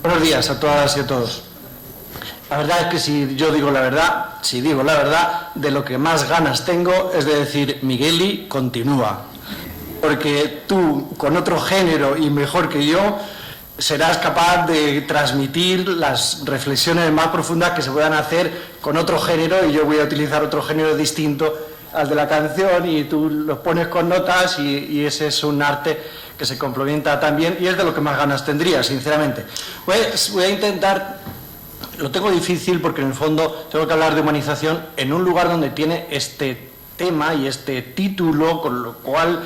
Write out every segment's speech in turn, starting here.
Buenos días a todas y a todos. La verdad es que si digo la verdad, de lo que más ganas tengo es de decir, Migueli, continúa. Porque tú, con otro género y mejor que yo, serás capaz de transmitir las reflexiones más profundas que se puedan hacer con otro género, y yo voy a utilizar otro género distinto al de la canción, y tú los pones con notas, y ese es un arte que se complementa también, y es de lo que más ganas tendría, sinceramente. Voy a intentar, lo tengo difícil porque en el fondo tengo que hablar de humanización en un lugar donde tiene este tema y este título, con lo cual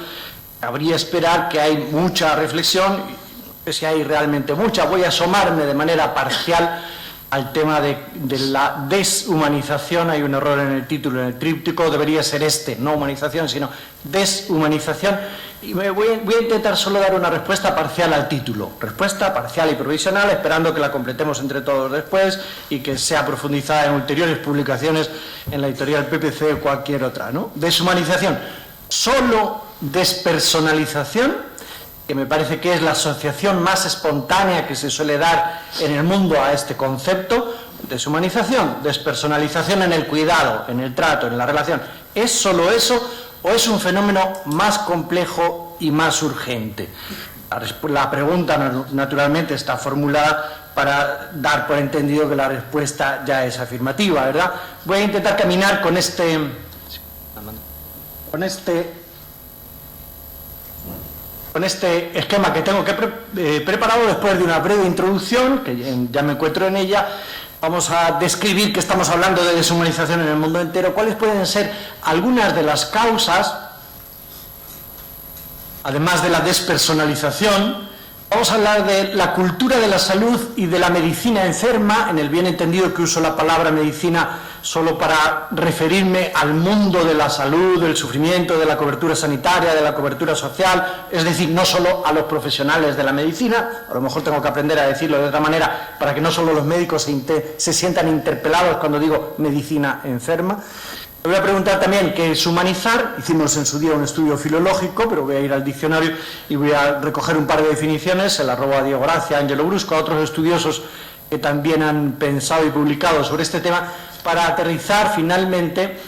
habría esperar que hay mucha reflexión, si hay realmente mucha. Voy a asomarme de manera parcial al tema de la deshumanización. Hay un error en el título, en el tríptico, debería ser no humanización, sino deshumanización, y voy a intentar solo dar una respuesta parcial al título, respuesta parcial y provisional, esperando que la completemos entre todos después y que sea profundizada en ulteriores publicaciones en la editorial PPC o cualquier otra, ¿no? Deshumanización, solo despersonalización, que me parece que es la asociación más espontánea que se suele dar en el mundo a este concepto. Deshumanización, despersonalización en el cuidado, en el trato, en la relación. ¿Es solo eso o es un fenómeno más complejo y más urgente? La pregunta, naturalmente, está formulada para dar por entendido que la respuesta ya es afirmativa, ¿verdad? Voy a intentar caminar con este esquema que tengo preparado después de una breve introducción, que ya me encuentro en ella. Vamos a describir que estamos hablando de deshumanización en el mundo entero, cuáles pueden ser algunas de las causas, además de la despersonalización. Vamos a hablar de la cultura de la salud y de la medicina enferma, en el bien entendido que uso la palabra medicina solo para referirme al mundo de la salud, del sufrimiento, de la cobertura sanitaria, de la cobertura social, es decir, no solo a los profesionales de la medicina. A lo mejor tengo que aprender a decirlo de otra manera para que no solo los médicos se sientan interpelados cuando digo medicina enferma. Me voy a preguntar también qué es humanizar. Hicimos en su día un estudio filológico, pero voy a ir al diccionario y voy a recoger un par de definiciones. Se la robo a Diego Gracia, a Ángelo Brusco, a otros estudiosos que también han pensado y publicado sobre este tema, para aterrizar finalmente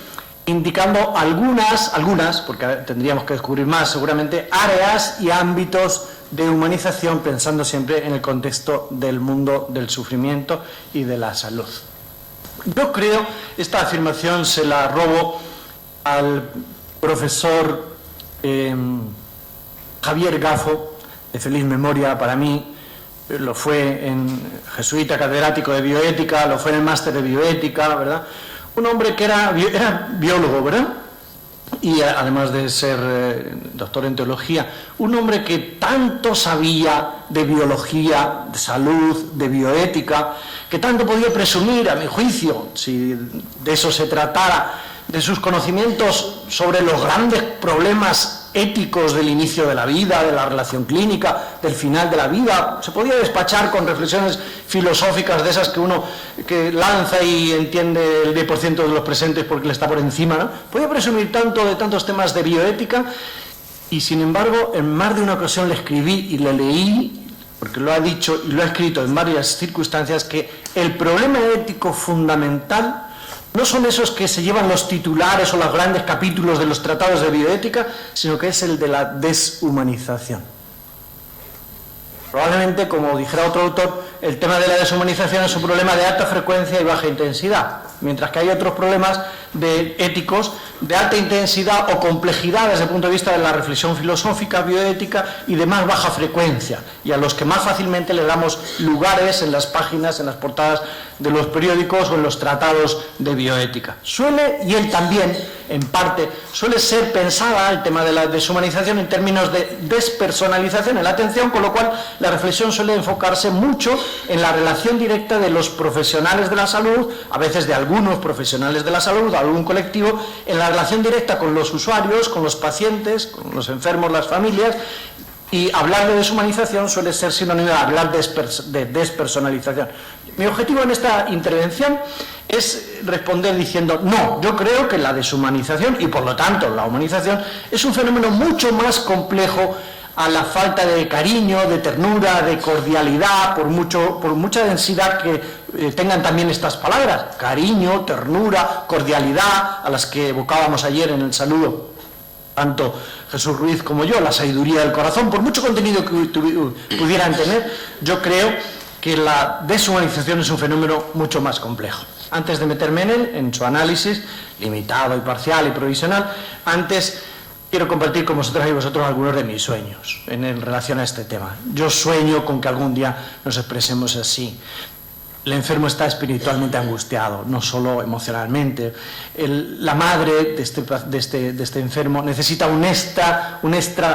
indicando algunas, porque tendríamos que descubrir más seguramente, áreas y ámbitos de humanización, pensando siempre en el contexto del mundo del sufrimiento y de la salud. Yo creo, esta afirmación se la robo al profesor Javier Gafo, de feliz memoria para mí. Lo fue en jesuita, catedrático de bioética, lo fue en el máster de bioética, ¿verdad? Un hombre que era biólogo, ¿verdad? Y además de ser doctor en teología, un hombre que tanto sabía de biología, de salud, de bioética, que tanto podía presumir, a mi juicio, si de eso se tratara, de sus conocimientos sobre los grandes problemas éticos del inicio de la vida, de la relación clínica, del final de la vida. Se podía despachar con reflexiones filosóficas de esas que uno que lanza y entiende el 10% de los presentes porque le está por encima, ¿no? Podía presumir tanto de tantos temas de bioética, y sin embargo en más de una ocasión le escribí y le leí, porque lo ha dicho y lo ha escrito en varias circunstancias, que el problema ético fundamental no son esos que se llevan los titulares o los grandes capítulos de los tratados de bioética, sino que es el de la deshumanización. Probablemente, como dijera otro autor, el tema de la deshumanización es un problema de alta frecuencia y baja intensidad, mientras que hay otros problemas éticos de alta intensidad o complejidad desde el punto de vista de la reflexión filosófica, bioética, y de más baja frecuencia, y a los que más fácilmente le damos lugares en las páginas, en las portadas de los periódicos o en los tratados de bioética. Suele, y él también, en parte, suele ser pensada el tema de la deshumanización en términos de despersonalización en la atención, con lo cual la reflexión suele enfocarse mucho en la relación directa de los profesionales de la salud, a veces de algunos profesionales de la salud, de algún colectivo, en la relación directa con los usuarios, con los pacientes, con los enfermos, las familias. Y hablar de deshumanización suele ser sinónimo de hablar de despersonalización. Mi objetivo en esta intervención es responder diciendo, no, yo creo que la deshumanización y por lo tanto la humanización es un fenómeno mucho más complejo a la falta de cariño, de ternura, de cordialidad, por mucha densidad que tengan también estas palabras, cariño, ternura, cordialidad, a las que evocábamos ayer en el saludo, tanto Jesús Ruiz como yo, la sabiduría del corazón, por mucho contenido que pudieran tener, yo creo que la deshumanización es un fenómeno mucho más complejo. Antes de meterme en su análisis, limitado y parcial y provisional, antes quiero compartir con vosotras y vosotros algunos de mis sueños en relación a este tema. Yo sueño con que algún día nos expresemos así. El enfermo está espiritualmente angustiado, no solo emocionalmente. La madre de este enfermo necesita un extra,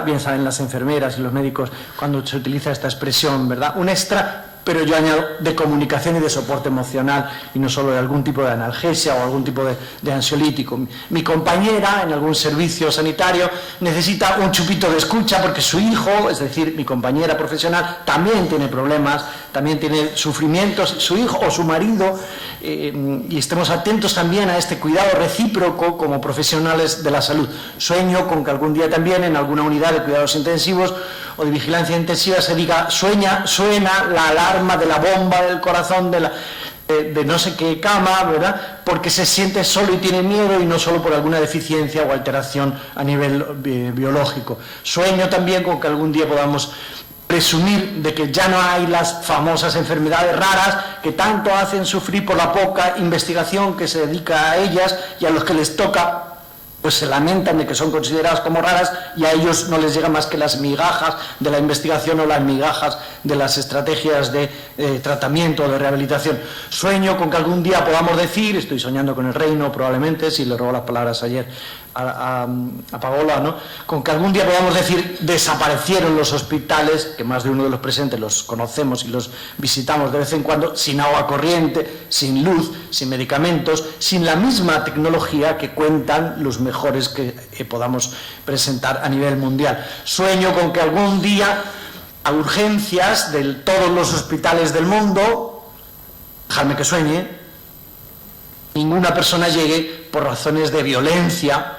bien saben las enfermeras y los médicos cuando se utiliza esta expresión, ¿verdad? Un extra, pero yo añado, de comunicación y de soporte emocional, y no solo de algún tipo de analgesia o algún tipo de ansiolítico. Mi compañera en algún servicio sanitario necesita un chupito de escucha porque su hijo, es decir, mi compañera profesional, también tiene problemas, también tiene sufrimientos, su hijo o su marido, y estemos atentos también a este cuidado recíproco como profesionales de la salud. Sueño con que algún día también en alguna unidad de cuidados intensivos o de vigilancia intensiva se diga, suena la alarma de la bomba del corazón de no sé qué cama, ¿verdad? Porque se siente solo y tiene miedo y no solo por alguna deficiencia o alteración a nivel biológico. Sueño también con que algún día podamos presumir de que ya no hay las famosas enfermedades raras que tanto hacen sufrir por la poca investigación que se dedica a ellas, y a los que les toca pues se lamentan de que son consideradas como raras y a ellos no les llegan más que las migajas de la investigación o las migajas de las estrategias de tratamiento o de rehabilitación. Sueño con que algún día podamos decir, estoy soñando con el reino probablemente, si le robó las palabras ayer a Paola, ¿no? Con que algún día podamos decir, desaparecieron los hospitales, que más de uno de los presentes los conocemos y los visitamos de vez en cuando, sin agua corriente, sin luz, sin medicamentos, sin la misma tecnología que cuentan los mejores que podamos presentar a nivel mundial. Sueño con que algún día a urgencias de todos los hospitales del mundo, dejadme que sueñe, ninguna persona llegue por razones de violencia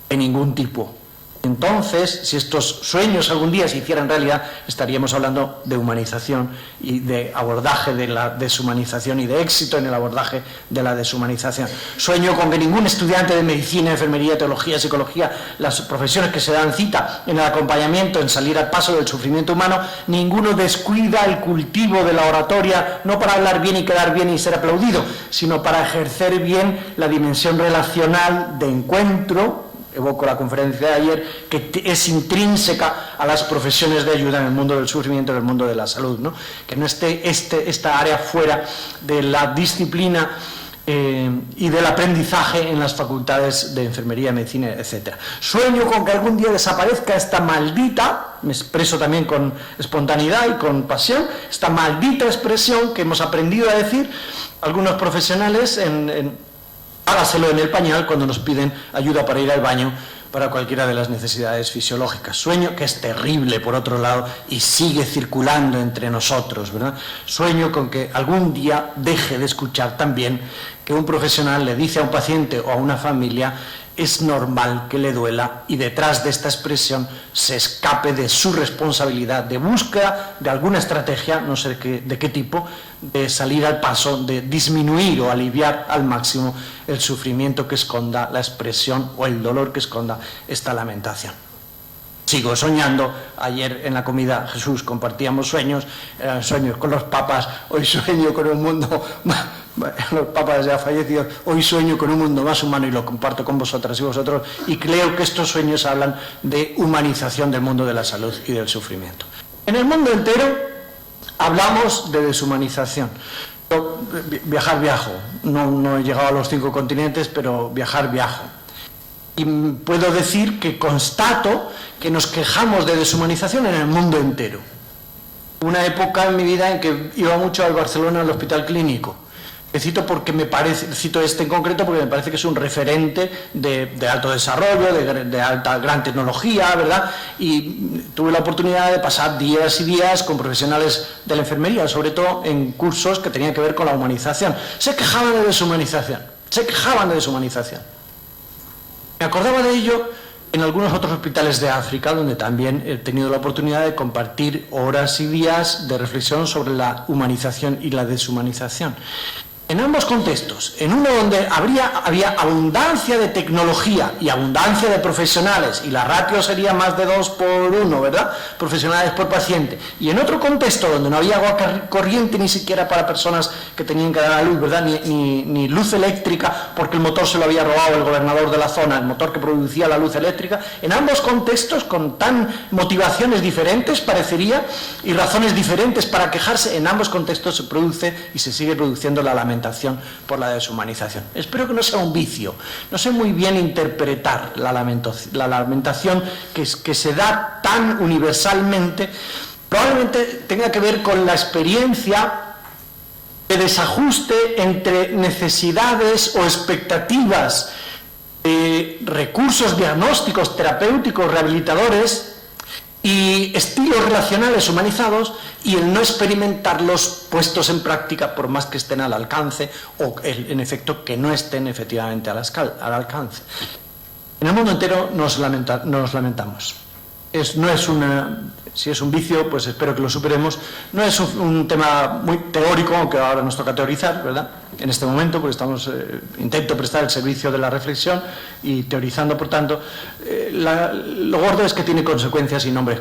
de ningún tipo. Entonces, si estos sueños algún día se hicieran realidad, estaríamos hablando de humanización y de abordaje de la deshumanización y de éxito en el abordaje de la deshumanización. Sueño con que ningún estudiante de medicina, enfermería, teología, psicología, las profesiones que se dan cita en el acompañamiento, en salir al paso del sufrimiento humano, ninguno descuida el cultivo de la oratoria, no para hablar bien y quedar bien y ser aplaudido, sino para ejercer bien la dimensión relacional de encuentro. Evoco la conferencia de ayer, que es intrínseca a las profesiones de ayuda en el mundo del sufrimiento, en el mundo de la salud, ¿no? Que no esté esta área fuera de la disciplina y del aprendizaje en las facultades de enfermería, medicina, etc. Sueño con que algún día desaparezca esta maldita, me expreso también con espontaneidad y con pasión, esta maldita expresión que hemos aprendido a decir algunos profesionales hágaselo en el pañal cuando nos piden ayuda para ir al baño para cualquiera de las necesidades fisiológicas. Sueño que es terrible, por otro lado, y sigue circulando entre nosotros, ¿verdad? Sueño con que algún día deje de escuchar también que un profesional le dice a un paciente o a una familia: es normal que le duela, y detrás de esta expresión se escape de su responsabilidad de búsqueda de alguna estrategia, no sé de qué tipo, de salir al paso, de disminuir o aliviar al máximo el sufrimiento que esconda la expresión o el dolor que esconda esta lamentación. Sigo soñando. Ayer en la comida Jesús compartíamos sueños con los papas. Hoy sueño con un mundo los papas ya fallecidos. Hoy sueño con un mundo más humano y lo comparto con vosotras y vosotros, y creo que estos sueños hablan de humanización del mundo de la salud y del sufrimiento. En el mundo entero hablamos de deshumanización. Yo, viajo, no he llegado a los 5 continentes, pero viajo. Y puedo decir que constato que nos quejamos de deshumanización en el mundo entero. Una época en mi vida en que iba mucho al Barcelona, al hospital clínico, Cito este en concreto porque me parece que es un referente de alto desarrollo, de alta gran tecnología, ¿verdad? Y tuve la oportunidad de pasar días y días con profesionales de la enfermería, sobre todo en cursos que tenían que ver con la humanización. Se quejaban de deshumanización. Me acordaba de ello en algunos otros hospitales de África, donde también he tenido la oportunidad de compartir horas y días de reflexión sobre la humanización y la deshumanización. En ambos contextos, en uno donde había abundancia de tecnología y abundancia de profesionales, y la ratio sería más de 2 por 1, ¿verdad?, profesionales por paciente, y en otro contexto donde no había agua corriente ni siquiera para personas que tenían que dar a luz, ¿verdad?, ni luz eléctrica, porque el motor se lo había robado el gobernador de la zona, el motor que producía la luz eléctrica. En ambos contextos, con tan motivaciones diferentes, parecería, y razones diferentes para quejarse, en ambos contextos se produce y se sigue produciendo la lamentación por la deshumanización. Espero que no sea un vicio. No sé muy bien interpretar la lamentación que se da tan universalmente. Probablemente tenga que ver con la experiencia de desajuste entre necesidades o expectativas de recursos diagnósticos, terapéuticos, rehabilitadores y estilos relacionales humanizados, y el no experimentarlos puestos en práctica, por más que estén al alcance, o en efecto que no estén efectivamente al alcance. En el mundo entero nos lamentamos. Si es un vicio, pues espero que lo superemos. No es un tema muy teórico, aunque ahora nos toca teorizar, ¿verdad?, en este momento, porque intento prestar el servicio de la reflexión y teorizando, por tanto, lo gordo es que tiene consecuencias y nombres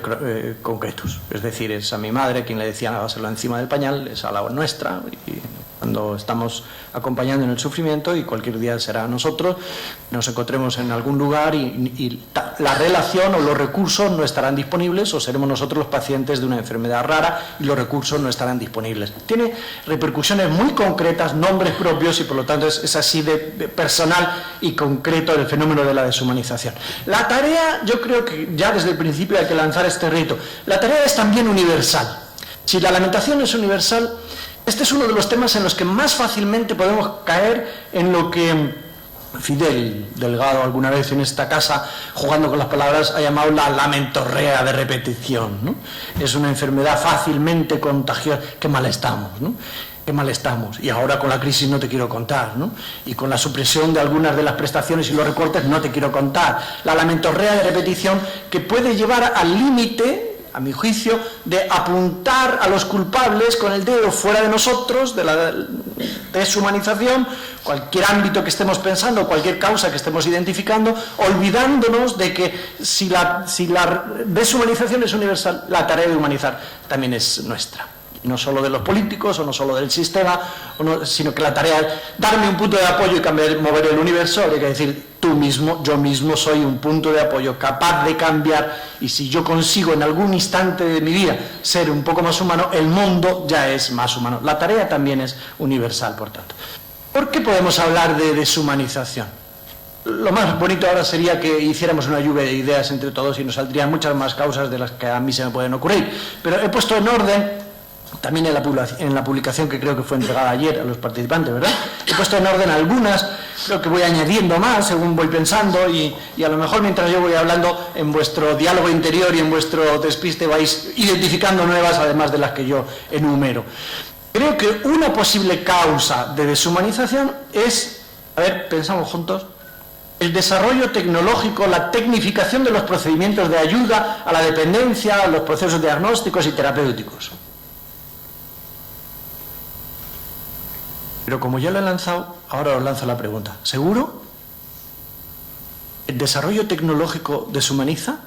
concretos. Es decir, es a mi madre quien le decía laváselo encima del pañal, es a la nuestra, y cuando estamos acompañando en el sufrimiento, y cualquier día será a nosotros, nos encontremos en algún lugar y la relación o los recursos no estarán disponibles, o seremos nosotros los pacientes de una enfermedad rara y los recursos no estarán disponibles. Tiene repercusiones muy concretas, nombres propios, y por lo tanto es así de personal y concreto el fenómeno de la deshumanización. La tarea, yo creo que ya desde el principio hay que lanzar este reto. La tarea es también universal. Si la lamentación es universal, este es uno de los temas en los que más fácilmente podemos caer en lo que Fidel Delgado alguna vez en esta casa, jugando con las palabras, ha llamado la lamentorrea de repetición, ¿no? Es una enfermedad fácilmente contagiosa. Qué mal estamos, ¿no? Qué mal estamos. Y ahora con la crisis no te quiero contar, ¿no? Y con la supresión de algunas de las prestaciones y los recortes no te quiero contar. La lamentorrea de repetición, que puede llevar al límite, a mi juicio, de apuntar a los culpables con el dedo fuera de nosotros, de la deshumanización, cualquier ámbito que estemos pensando, cualquier causa que estemos identificando, olvidándonos de que si la deshumanización es universal, la tarea de humanizar también es nuestra. No solo de los políticos o no solo del sistema, sino que la tarea es darme un punto de apoyo y mover el universo. Hay que decir, tú mismo, yo mismo soy un punto de apoyo capaz de cambiar, y si yo consigo en algún instante de mi vida ser un poco más humano, el mundo ya es más humano. La tarea también es universal, por tanto. ¿Por qué podemos hablar de deshumanización? Lo más bonito ahora sería que hiciéramos una lluvia de ideas entre todos y nos saldrían muchas más causas de las que a mí se me pueden ocurrir. Pero he puesto en orden, también en la publicación que creo que fue entregada ayer a los participantes, ¿verdad? He puesto en orden algunas, creo que voy añadiendo más según voy pensando, y a lo mejor mientras yo voy hablando, en vuestro diálogo interior y en vuestro despiste vais identificando nuevas, además de las que yo enumero. Creo que una posible causa de deshumanización es, pensamos juntos, el desarrollo tecnológico, la tecnificación de los procedimientos de ayuda a la dependencia, a los procesos diagnósticos y terapéuticos. Pero como ya lo he lanzado, ahora os lanzo la pregunta. ¿Seguro? ¿El desarrollo tecnológico deshumaniza?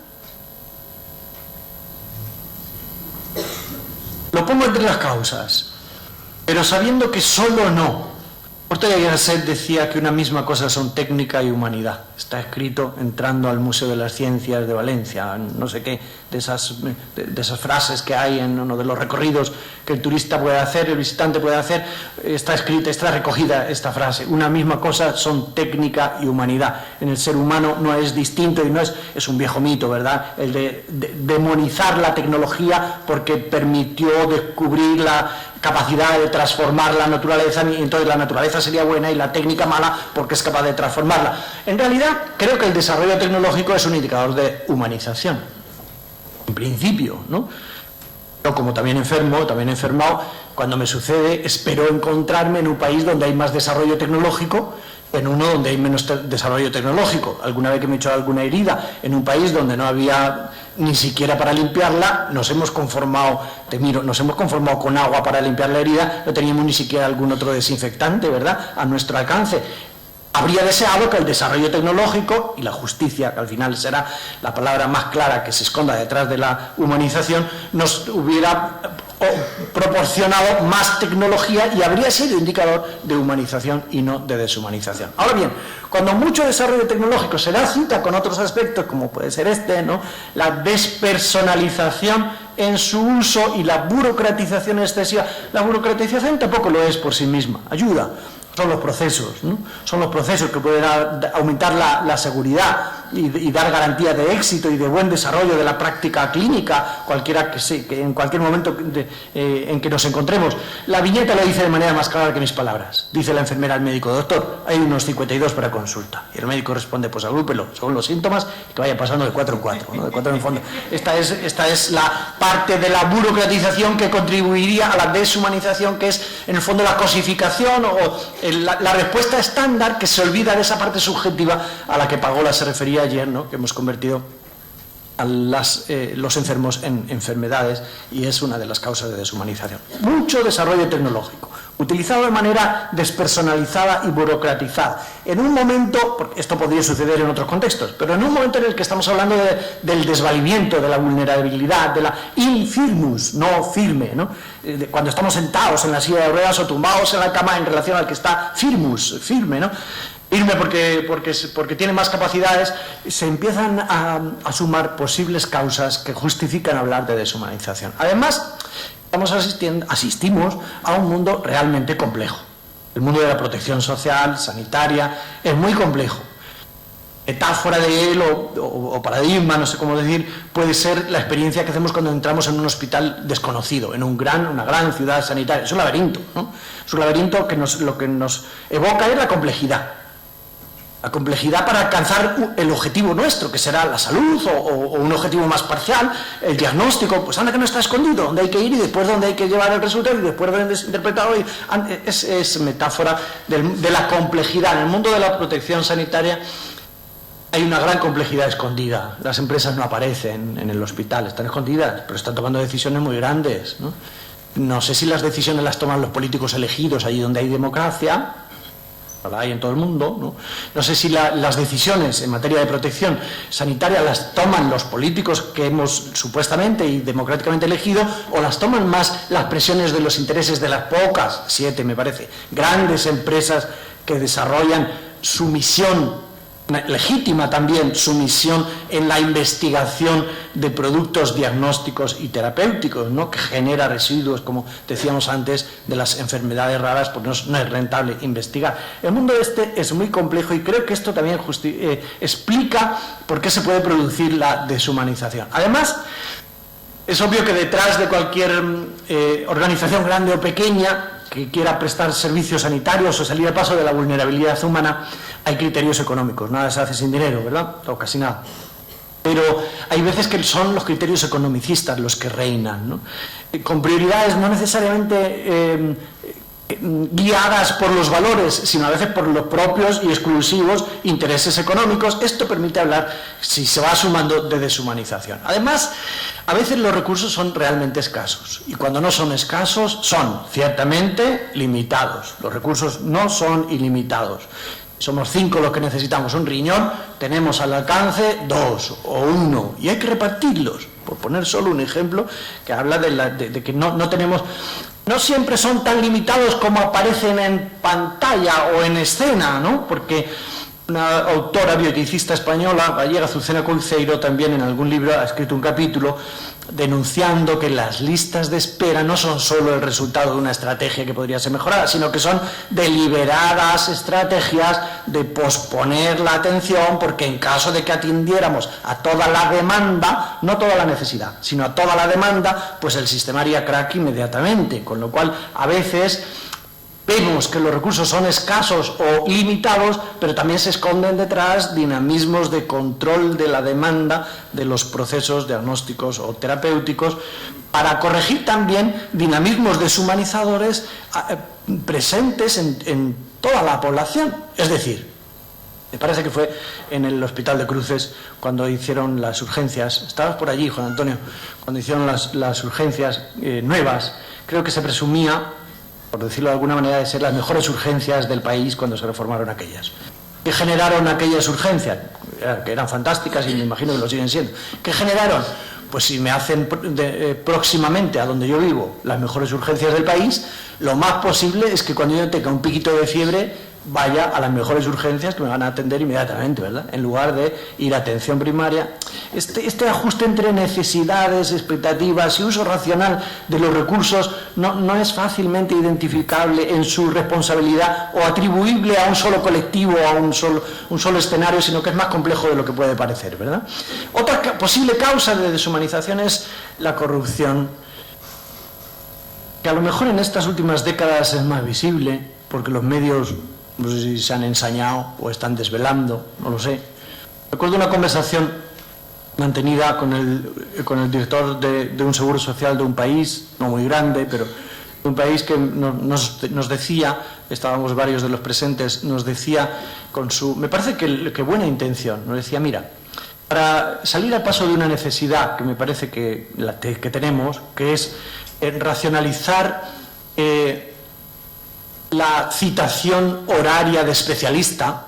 Lo pongo entre las causas, pero sabiendo que solo no. Ortega y Gasset decía que una misma cosa son técnica y humanidad. Está escrito entrando al Museo de las Ciencias de Valencia, no sé qué, de esas frases que hay en uno de los recorridos que el turista puede hacer, el visitante puede hacer. Está escrita, está recogida esta frase. Una misma cosa son técnica y humanidad. En el ser humano no es distinto, y no es un viejo mito, ¿verdad? El de demonizar la tecnología porque permitió descubrir la capacidad de transformar la naturaleza, y entonces la naturaleza sería buena y la técnica mala porque es capaz de transformarla. En realidad, creo que el desarrollo tecnológico es un indicador de humanización, en principio, ¿no? Yo, como también enfermado, cuando me sucede, espero encontrarme en un país donde hay más desarrollo tecnológico, en uno donde hay menos desarrollo tecnológico. Alguna vez que me he hecho alguna herida en un país donde no había ni siquiera para limpiarla, nos hemos conformado con agua para limpiar la herida, no teníamos ni siquiera algún otro desinfectante, ¿verdad?, a nuestro alcance. Habría deseado que el desarrollo tecnológico y la justicia, que al final será la palabra más clara que se esconda detrás de la humanización, nos hubiera proporcionado más tecnología y habría sido indicador de humanización y no de deshumanización. Ahora bien, cuando mucho desarrollo tecnológico se da cita con otros aspectos, como puede ser ¿no?, la despersonalización en su uso y la burocratización excesiva, la burocratización tampoco lo es por sí misma, ayuda. Son los procesos, ¿no? Son los procesos que pueden aumentar la seguridad y dar garantía de éxito y de buen desarrollo de la práctica clínica, cualquiera que en cualquier momento en que nos encontremos. La viñeta lo dice de manera más clara que mis palabras. Dice la enfermera al médico: doctor, hay unos 52 para consulta. Y el médico responde: pues agrúpelo según los síntomas y que vaya pasando de 4 en 4, ¿no? De 4 en fondo. Esta es la parte de la burocratización que contribuiría a la deshumanización, que es en el fondo la cosificación o la respuesta estándar, que se olvida de esa parte subjetiva a la que Pagola se refería ayer, ¿no?, que hemos convertido a los enfermos en enfermedades, y es una de las causas de deshumanización. Mucho desarrollo tecnológico, utilizado de manera despersonalizada y burocratizada. En un momento, porque esto podría suceder en otros contextos, pero en un momento en el que estamos hablando del desvalimiento, de la vulnerabilidad, de la infirmus, no firme, ¿no?, cuando estamos sentados en la silla de ruedas o tumbados en la cama en relación al que está firmus, firme, ¿no? Firme porque tiene más capacidades, se empiezan a sumar posibles causas que justifican hablar de deshumanización. Además, asistimos a un mundo realmente complejo. El mundo de la protección social, sanitaria, es muy complejo. Metáfora de él o paradigma, no sé cómo decir, puede ser la experiencia que hacemos cuando entramos en un hospital desconocido, en una gran ciudad sanitaria. Es un laberinto, ¿no? Es un laberinto que lo que nos evoca es la complejidad. La complejidad para alcanzar el objetivo nuestro, que será la salud o un objetivo más parcial, el diagnóstico, pues anda que no está escondido, donde hay que ir y después donde hay que llevar el resultado y después donde es interpretado. Es metáfora de la complejidad. En el mundo de la protección sanitaria hay una gran complejidad escondida. Las empresas no aparecen en el hospital, están escondidas, pero están tomando decisiones muy grandes, ¿no? No sé si las decisiones las toman los políticos elegidos allí donde hay democracia, la hay en todo el mundo, ¿no? No sé si las decisiones en materia de protección sanitaria las toman los políticos que hemos supuestamente y democráticamente elegido, o las toman más las presiones de los intereses de las pocas, 7 me parece, grandes empresas que desarrollan su misión legítima también, su misión en la investigación de productos diagnósticos y terapéuticos, ¿no?, que genera residuos, como decíamos antes, de las enfermedades raras, porque no es rentable investigar. El mundo es muy complejo y creo que esto también explica por qué se puede producir la deshumanización. Además, es obvio que detrás de cualquier organización grande o pequeña que quiera prestar servicios sanitarios o salir al paso de la vulnerabilidad humana, hay criterios económicos. Nada se hace sin dinero, ¿verdad? O casi nada. Pero hay veces que son los criterios economicistas los que reinan, ¿no? Con prioridades no necesariamente guiadas por los valores, sino a veces por los propios y exclusivos intereses económicos. Esto permite hablar, si se va sumando, de deshumanización. Además, a veces los recursos son realmente escasos, y cuando no son escasos, son ciertamente limitados. Los recursos no son ilimitados. Somos 5 los que necesitamos un riñón, tenemos al alcance 2 o 1, y hay que repartirlos. Por poner solo un ejemplo que habla de que no tenemos... No siempre son tan limitados como aparecen en pantalla o en escena, ¿no? Porque Una autora bioeticista española, gallega, Azucena Couceiro, también en algún libro ha escrito un capítulo denunciando que las listas de espera no son solo el resultado de una estrategia que podría ser mejorada, sino que son deliberadas estrategias de posponer la atención, porque en caso de que atendiéramos a toda la demanda, no toda la necesidad, sino a toda la demanda, pues el sistema haría crack inmediatamente, con lo cual a veces vemos que los recursos son escasos o limitados, pero también se esconden detrás dinamismos de control de la demanda de los procesos diagnósticos o terapéuticos, para corregir también dinamismos deshumanizadores presentes en toda la población. Es decir, me parece que fue en el Hospital de Cruces cuando hicieron las urgencias, estabas por allí, Juan Antonio, cuando hicieron las urgencias nuevas, creo que se presumía, por decirlo de alguna manera, de ser las mejores urgencias del país cuando se reformaron aquellas. ¿Qué generaron aquellas urgencias? Que eran fantásticas y me imagino que lo siguen siendo. ¿Qué generaron? Pues si me hacen próximamente a donde yo vivo las mejores urgencias del país, lo más posible es que cuando yo tenga un piquito de fiebre vaya a las mejores urgencias que me van a atender inmediatamente, ¿verdad? En lugar de ir a atención primaria. Este ajuste entre necesidades, expectativas y uso racional de los recursos no es fácilmente identificable en su responsabilidad o atribuible a un solo colectivo o a un solo escenario, sino que es más complejo de lo que puede parecer, ¿verdad? Otra posible causa de deshumanización es la corrupción, que a lo mejor en estas últimas décadas es más visible, porque los medios, no sé si se han ensañado o están desvelando, no lo sé. Recuerdo una conversación mantenida con el director de un seguro social de un país, no muy grande, pero de un país que nos decía, estábamos varios de los presentes, nos decía con su, me parece que buena intención, nos decía, mira, para salir al paso de una necesidad que me parece que tenemos, que es racionalizar la citación horaria de especialista.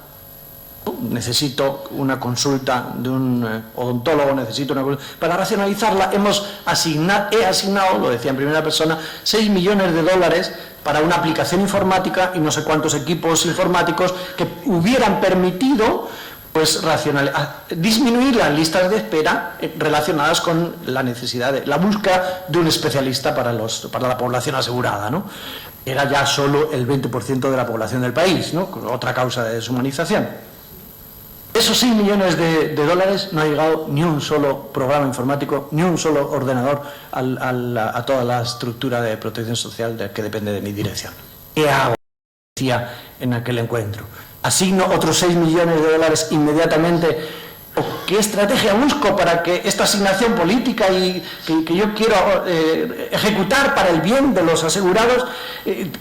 Necesito una consulta de un odontólogo, necesito una consulta. Para racionalizarla he asignado, lo decía en primera persona, 6 millones de dólares para una aplicación informática y no sé cuántos equipos informáticos que hubieran permitido pues disminuir las listas de espera relacionadas con la necesidad de la búsqueda de un especialista para la población asegurada, ¿no? Era ya solo el 20% de la población del país, ¿no? Otra causa de deshumanización. Esos 6 millones de dólares no ha llegado ni un solo programa informático, ni un solo ordenador a toda la estructura de protección social que depende de mi dirección. ¿Qué hago? Decía en aquel encuentro. ¿Asigno otros 6 millones de dólares inmediatamente? ¿O qué estrategia busco para que esta asignación política y que yo quiero ejecutar para el bien de los asegurados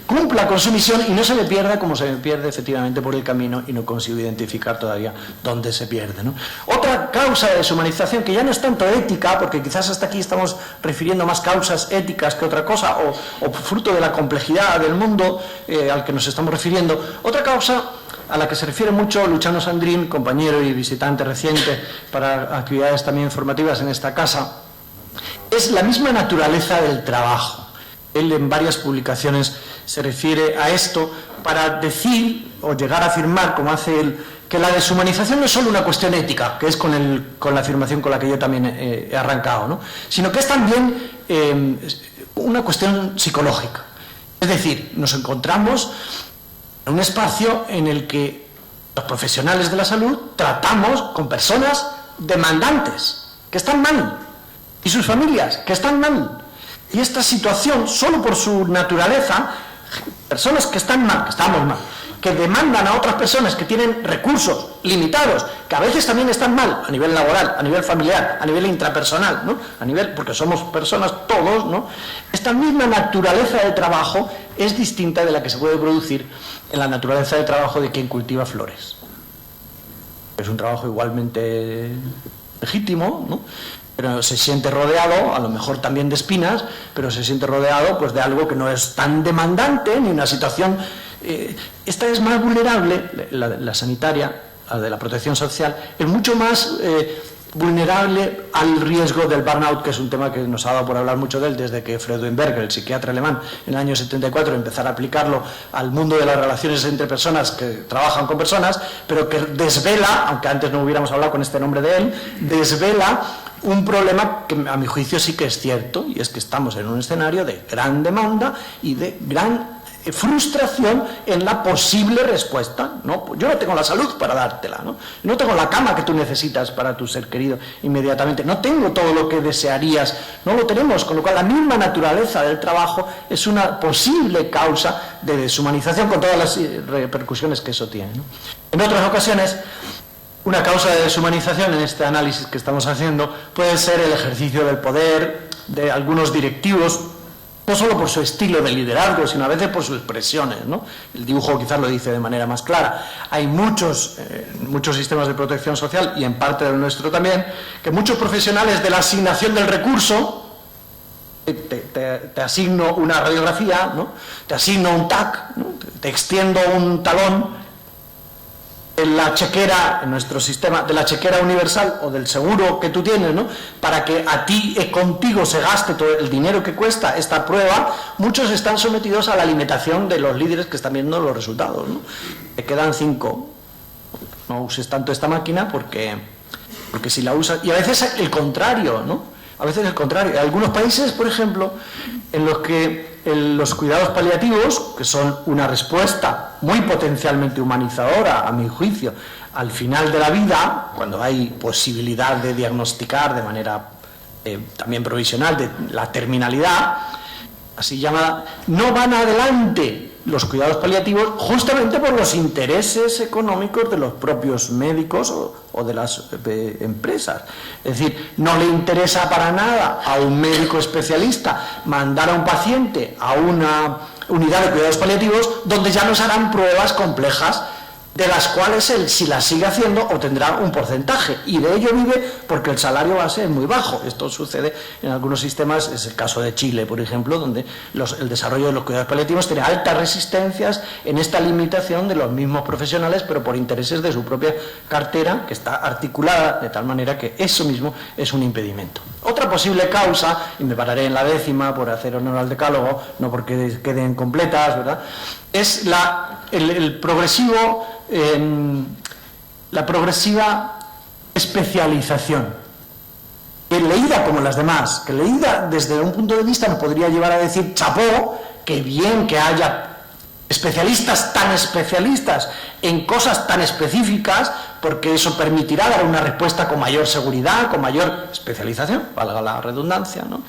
cumpla con su misión y no se me pierda como se me pierde efectivamente por el camino y no consigo identificar todavía dónde se pierde, ¿no? Otra causa de deshumanización, que ya no es tanto ética, porque quizás hasta aquí estamos refiriendo más causas éticas que otra cosa, o fruto de la complejidad del mundo al que nos estamos refiriendo. Otra causa a la que se refiere mucho Luciano Sandrin, compañero y visitante reciente para actividades también formativas en esta casa, es la misma naturaleza del trabajo. Él en varias publicaciones se refiere a esto para decir o llegar a afirmar, como hace él, que la deshumanización no es solo una cuestión ética, que es con la afirmación con la que yo también he arrancado, ¿no? Sino que es también una cuestión psicológica. Es decir, nos encontramos en un espacio en el que los profesionales de la salud tratamos con personas demandantes, que están mal, y sus familias, que están mal. Y esta situación, solo por su naturaleza, personas que están mal, que estamos mal, que demandan a otras personas que tienen recursos limitados, que a veces también están mal, a nivel laboral, a nivel familiar, a nivel intrapersonal, ¿no? Porque somos personas todos, ¿no? Esta misma naturaleza de trabajo es distinta de la que se puede producir en la naturaleza de trabajo de quien cultiva flores. Es un trabajo igualmente legítimo, ¿no? Pero se siente rodeado, a lo mejor también de espinas, pero se siente rodeado pues de algo que no es tan demandante, ni una situación. Esta es más vulnerable, la sanitaria, la de la protección social, es mucho más vulnerable al riesgo del burnout, que es un tema que nos ha dado por hablar mucho de él desde que Freudenberger, el psiquiatra alemán, en el año 74 empezara a aplicarlo al mundo de las relaciones entre personas que trabajan con personas, pero que desvela, aunque antes no hubiéramos hablado con este nombre de él, desvela un problema que a mi juicio sí que es cierto, y es que estamos en un escenario de gran demanda y de gran frustración en la posible respuesta, ¿no? Yo no tengo la salud para dártela, no tengo la cama que tú necesitas para tu ser querido inmediatamente, no tengo todo lo que desearías, no lo tenemos, con lo cual la misma naturaleza del trabajo es una posible causa de deshumanización con todas las repercusiones que eso tiene, ¿no? En otras ocasiones, una causa de deshumanización en este análisis que estamos haciendo puede ser el ejercicio del poder de algunos directivos, no solo por su estilo de liderazgo, sino a veces por sus expresiones, ¿no? El dibujo quizás lo dice de manera más clara. Hay muchos sistemas de protección social, y en parte del nuestro también, que muchos profesionales de la asignación del recurso, te asigno una radiografía, ¿no? Te asigno un TAC, ¿no? Te extiendo un talón, en la chequera, en nuestro sistema de la chequera universal o del seguro que tú tienes, ¿no? Para que a ti contigo se gaste todo el dinero que cuesta esta prueba, muchos están sometidos a la limitación de los líderes que están viendo los resultados, ¿no? Te quedan 5, no uses tanto esta máquina porque si la usas, y a veces el contrario, ¿no? A veces el contrario. Hay algunos países, por ejemplo, en los que los cuidados paliativos, que son una respuesta muy potencialmente humanizadora, a mi juicio, al final de la vida, cuando hay posibilidad de diagnosticar de manera también provisional de la terminalidad, así llamada, no van adelante los cuidados paliativos justamente por los intereses económicos de los propios médicos o de las empresas. Es decir, no le interesa para nada a un médico especialista mandar a un paciente a una unidad de cuidados paliativos donde ya nos harán pruebas complejas de las cuales él, si las sigue haciendo, obtendrá un porcentaje, y de ello vive porque el salario va a ser muy bajo. Esto sucede en algunos sistemas, es el caso de Chile, por ejemplo, donde el desarrollo de los cuidados paliativos tiene altas resistencias en esta limitación de los mismos profesionales, pero por intereses de su propia cartera, que está articulada de tal manera que eso mismo es un impedimento. Otra posible causa, y me pararé en la 10ª por hacer honor al decálogo, no porque queden completas, ¿verdad?, es el progresivo... la progresiva especialización, que leída como las demás, que leída desde un punto de vista nos podría llevar a decir chapó, que bien que haya especialistas tan especialistas en cosas tan específicas, porque eso permitirá dar una respuesta con mayor seguridad, con mayor especialización, valga la redundancia, ¿no?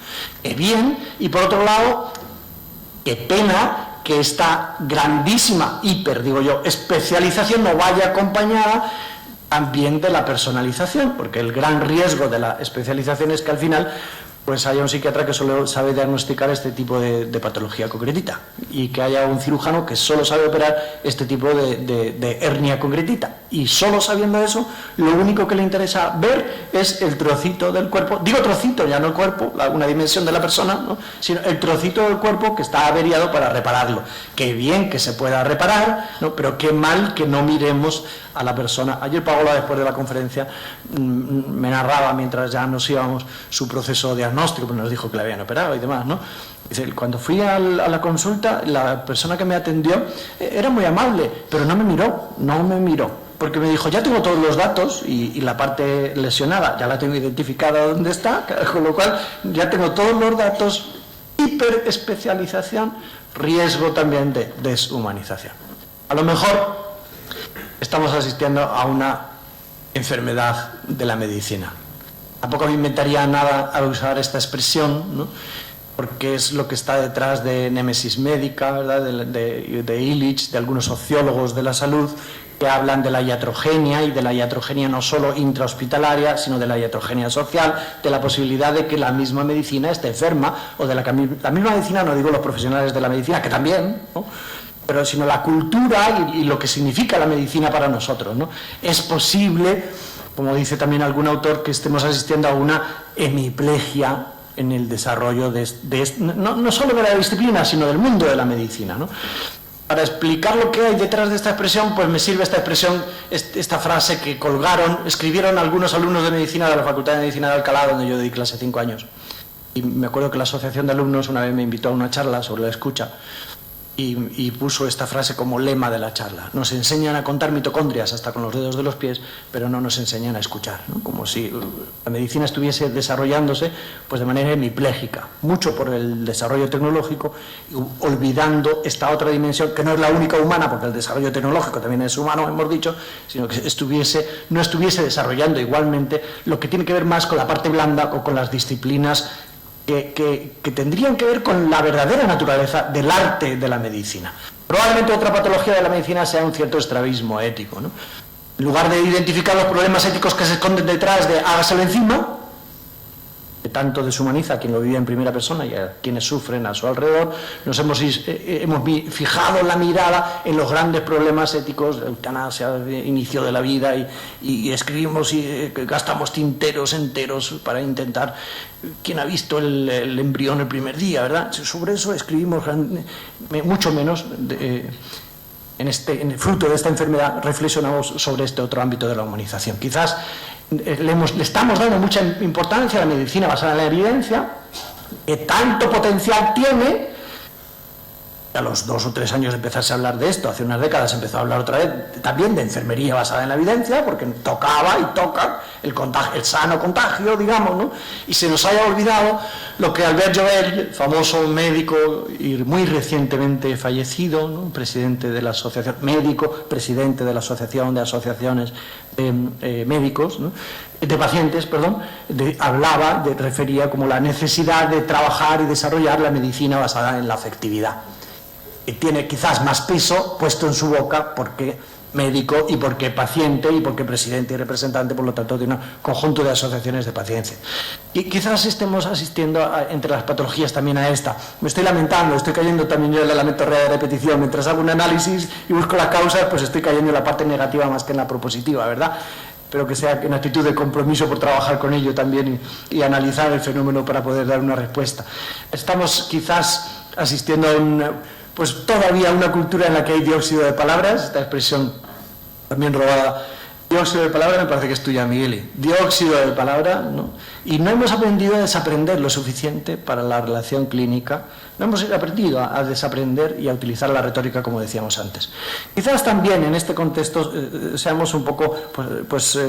Que bien, y por otro lado, qué pena que esta grandísima, especialización no vaya acompañada también de la personalización, porque el gran riesgo de la especialización es que al final pues haya un psiquiatra que solo sabe diagnosticar este tipo de patología concretita, y que haya un cirujano que solo sabe operar este tipo de hernia concretita, y solo sabiendo eso, lo único que le interesa ver es el trocito del cuerpo, digo trocito, ya no el cuerpo, una dimensión de la persona, ¿no?, sino el trocito del cuerpo que está averiado para repararlo. Qué bien que se pueda reparar, ¿no?, pero qué mal que no miremos a la persona. Ayer Paola, después de la conferencia, me narraba mientras ya nos íbamos su proceso diagnóstico, pues nos dijo que le habían operado y demás, ¿no? Dice, cuando fui a la consulta, la persona que me atendió era muy amable, pero no me miró, porque me dijo, ya tengo todos los datos y la parte lesionada ya la tengo identificada dónde está, con lo cual ya tengo todos los datos, hiperespecialización, riesgo también de deshumanización. A lo mejor estamos asistiendo a una enfermedad de la medicina. Tampoco me inventaría nada al usar esta expresión, ¿no?, porque es lo que está detrás de Némesis Médica, ¿verdad?, de Illich, de algunos sociólogos de la salud, que hablan de la iatrogenia, y de la iatrogenia no solo intrahospitalaria, sino de la iatrogenia social, de la posibilidad de que la misma medicina esté enferma, o de la misma medicina, no digo los profesionales de la medicina, que también, ¿no?, pero sino la cultura y lo que significa la medicina para nosotros, ¿no? Es posible, como dice también algún autor, que estemos asistiendo a una hemiplegia en el desarrollo no solo de la disciplina, sino del mundo de la medicina, ¿no? Para explicar lo que hay detrás de esta expresión, pues me sirve esta expresión, esta frase que escribieron algunos alumnos de Medicina de la Facultad de Medicina de Alcalá, donde yo di clase 5 años. Y me acuerdo que la asociación de alumnos una vez me invitó a una charla sobre la escucha y puso esta frase como lema de la charla. Nos enseñan a contar mitocondrias hasta con los dedos de los pies, pero no nos enseñan a escuchar, ¿no? Como si la medicina estuviese desarrollándose pues de manera hemipléjica, mucho por el desarrollo tecnológico, olvidando esta otra dimensión que no es la única humana, porque el desarrollo tecnológico también es humano, hemos dicho, sino que no estuviese desarrollando igualmente lo que tiene que ver más con la parte blanda o con las disciplinas que tendrían que ver con la verdadera naturaleza del arte de la medicina. Probablemente otra patología de la medicina sea un cierto estrabismo ético, ¿no? En lugar de identificar los problemas éticos que se esconden detrás de hágaselo encima, que tanto deshumaniza a quien lo vive en primera persona y a quienes sufren a su alrededor, nos hemos fijado la mirada en los grandes problemas éticos, eutanasia, inicio de la vida, y escribimos y gastamos tinteros enteros para intentar, ¿quién ha visto el embrión el primer día, verdad? Sobre eso escribimos mucho menos. En el fruto de esta enfermedad reflexionamos sobre este otro ámbito de la humanización. Quizás le estamos dando mucha importancia a la medicina basada en la evidencia, que tanto potencial tiene. A los 2 o 3 años de empezarse a hablar de esto, hace unas décadas se empezó a hablar otra vez también de enfermería basada en la evidencia, porque tocaba y toca el sano contagio, digamos, ¿no? Y se nos haya olvidado lo que Albert Joubert, famoso médico y muy recientemente fallecido, ¿no? Presidente de la asociación, médico, presidente de la asociación de asociaciones de médicos, ¿no? De pacientes, perdón, refería como la necesidad de trabajar y desarrollar la medicina basada en la afectividad. Y tiene quizás más peso puesto en su boca porque médico y porque paciente y porque presidente y representante, por lo tanto, de un conjunto de asociaciones de pacientes. Y quizás estemos asistiendo entre las patologías también a esta. Me estoy lamentando, estoy cayendo también yo en la lamentorrea de repetición. Mientras hago un análisis y busco las causas, pues estoy cayendo en la parte negativa más que en la propositiva, ¿verdad? Espero que sea en actitud de compromiso por trabajar con ello también y analizar el fenómeno para poder dar una respuesta. Estamos quizás asistiendo a pues todavía una cultura en la que hay dióxido de palabras, esta expresión también robada. Dióxido de palabra me parece que es tuya, Miguel. Dióxido de palabra, ¿no? Y no hemos aprendido a desaprender lo suficiente para la relación clínica. No hemos aprendido a desaprender y a utilizar la retórica, como decíamos antes. Quizás también en este contexto seamos un poco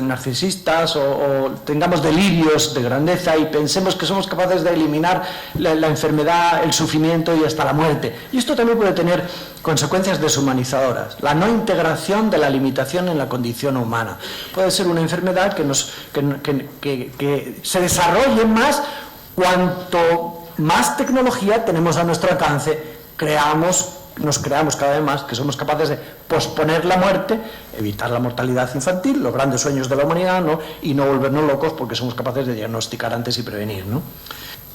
narcisistas o tengamos delirios de grandeza y pensemos que somos capaces de eliminar la enfermedad, el sufrimiento y hasta la muerte. Y esto también puede tener consecuencias deshumanizadoras. La no integración de la limitación en la condición humana. Puede ser una enfermedad que se desarrolle más cuanto más tecnología tenemos a nuestro alcance, nos creamos cada vez más que somos capaces de posponer la muerte, evitar la mortalidad infantil, los grandes sueños de la humanidad, ¿no? Y no volvernos locos porque somos capaces de diagnosticar antes y prevenir, ¿no?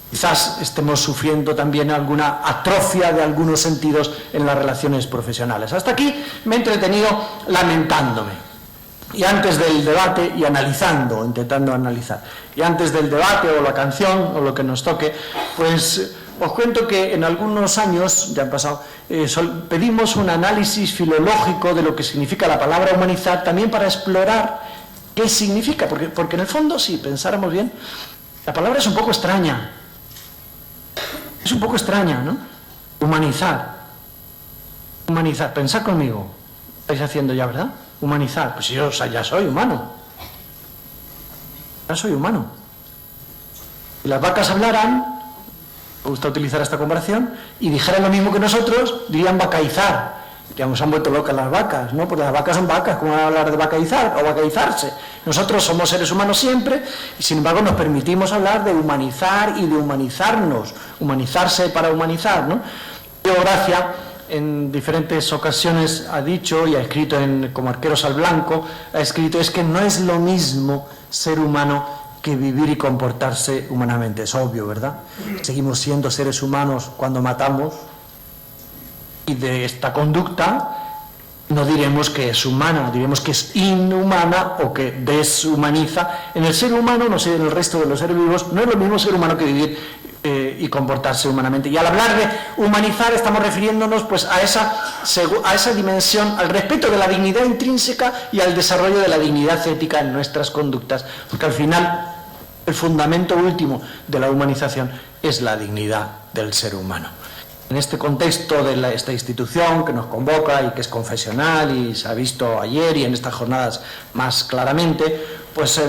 Quizás estemos sufriendo también alguna atrofia de algunos sentidos en las relaciones profesionales. Hasta aquí me he entretenido lamentándome. Y antes del debate y intentando analizar. Y antes del debate o la canción o lo que nos toque, pues os cuento que en algunos años, ya han pasado, pedimos un análisis filológico de lo que significa la palabra humanizar, también para explorar qué significa, porque en el fondo, si pensáramos bien, la palabra es un poco extraña. Es un poco extraña, ¿no? Humanizar. Pensad conmigo. Estáis haciendo ya, ¿verdad? Humanizar, pues yo ya soy humano. Ya soy humano. Si las vacas hablaran, me gusta utilizar esta comparación, y dijeran lo mismo que nosotros, dirían vacaizar. Digamos, han vuelto locas las vacas, ¿no? Porque las vacas son vacas, ¿cómo van a hablar de vacaizar o vacaizarse? Nosotros somos seres humanos siempre, y sin embargo nos permitimos hablar de humanizar y de humanizarnos, humanizarse para humanizar, ¿no? Gracia, en diferentes ocasiones ha dicho y ha escrito como Arqueros al Blanco, ha escrito es que no es lo mismo ser humano que vivir y comportarse humanamente. Es obvio, ¿verdad? Seguimos siendo seres humanos cuando matamos, y de esta conducta no diremos que es humana, diremos que es inhumana o que deshumaniza. En el ser humano, no sé, en el resto de los seres vivos, no es lo mismo ser humano que vivir y comportarse humanamente. Y al hablar de humanizar estamos refiriéndonos pues a esa dimensión, al respeto de la dignidad intrínseca y al desarrollo de la dignidad ética en nuestras conductas, porque al final el fundamento último de la humanización es la dignidad del ser humano. En este contexto de esta institución que nos convoca y que es confesional y se ha visto ayer y en estas jornadas más claramente, pues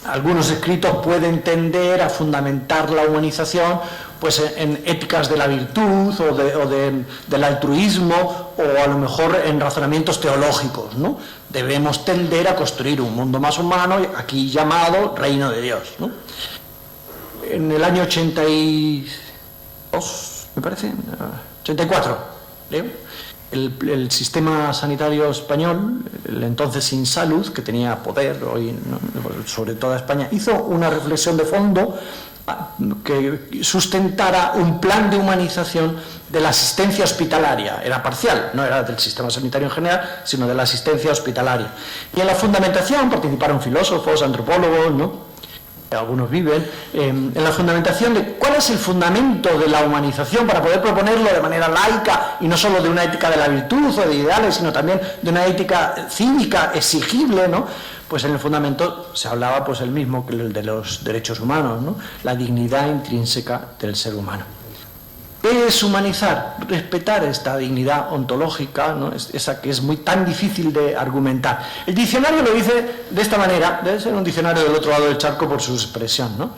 algunos escritos pueden tender a fundamentar la humanización pues en éticas de la virtud o del altruismo o a lo mejor en razonamientos teológicos, ¿no? Debemos tender a construir un mundo más humano, aquí llamado Reino de Dios, ¿no? En el año 82, me parece, 84, ¿leo? El sistema sanitario español, el entonces Insalud, que tenía poder hoy, ¿no?, sobre toda España, hizo una reflexión de fondo que sustentara un plan de humanización de la asistencia hospitalaria. Era parcial, no era del sistema sanitario en general, sino de la asistencia hospitalaria. Y en la fundamentación participaron filósofos, antropólogos, ¿no?, algunos viven, en la fundamentación de cuál es el fundamento de la humanización para poder proponerlo de manera laica y no solo de una ética de la virtud o de ideales, sino también de una ética cívica exigible, ¿no? Pues en el fundamento se hablaba pues el mismo que el de los derechos humanos, ¿no? La dignidad intrínseca del ser humano. ¿Qué es humanizar? Respetar esta dignidad ontológica, ¿no?, esa que es tan difícil de argumentar. El diccionario lo dice de esta manera, debe ser un diccionario del otro lado del charco por su expresión, ¿no?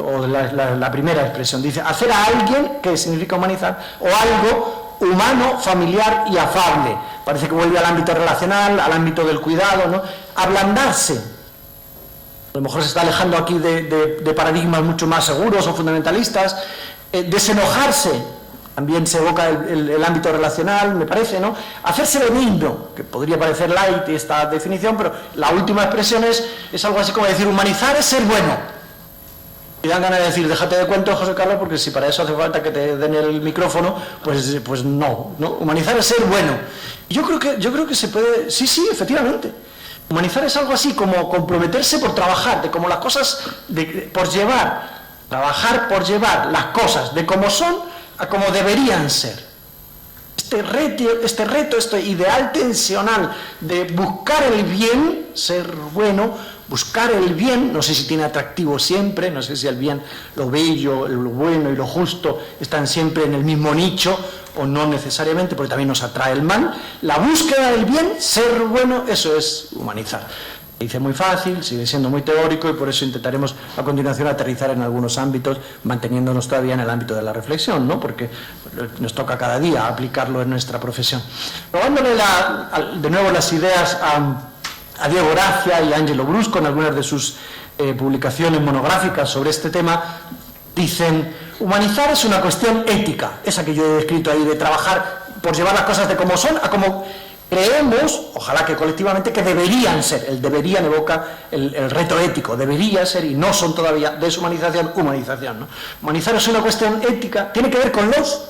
O la primera expresión, dice hacer a alguien, que significa humanizar, o algo humano, familiar y afable. Parece que vuelve al ámbito relacional, al ámbito del cuidado, ¿no? Ablandarse. A lo mejor se está alejando aquí de paradigmas mucho más seguros o fundamentalistas. Desenojarse, también se evoca el ámbito relacional, me parece, ¿no? Hacerse benigno, que podría parecer light esta definición, pero la última expresión es algo así como decir, humanizar es ser bueno. Y dan ganas de decir, déjate de cuentos, José Carlos, porque si para eso hace falta que te den el micrófono, pues no. Humanizar es ser bueno. Yo creo que se puede, sí, efectivamente. Humanizar es algo así como comprometerse por trabajar, de como las cosas, trabajar por llevar las cosas de como son a como deberían ser. Este reto, este ideal tensional de buscar el bien, ser bueno, buscar el bien, no sé si tiene atractivo siempre, no sé si el bien, lo bello, lo bueno y lo justo están siempre en el mismo nicho o no necesariamente, porque también nos atrae el mal. La búsqueda del bien, ser bueno, eso es humanizar. Dice muy fácil, sigue siendo muy teórico y por eso intentaremos a continuación aterrizar en algunos ámbitos, manteniéndonos todavía en el ámbito de la reflexión, ¿no? Porque nos toca cada día aplicarlo en nuestra profesión. Robándole de nuevo las ideas a Diego Gracia y a Angelo Brusco en algunas de sus publicaciones monográficas sobre este tema, dicen, humanizar es una cuestión ética, esa que yo he descrito ahí, de trabajar por llevar las cosas de como son a como creemos, ojalá que colectivamente, que deberían ser. El deberían evoca el reto ético, debería ser, y no son todavía deshumanización, humanización, ¿no? Humanizar es una cuestión ética, tiene que ver con los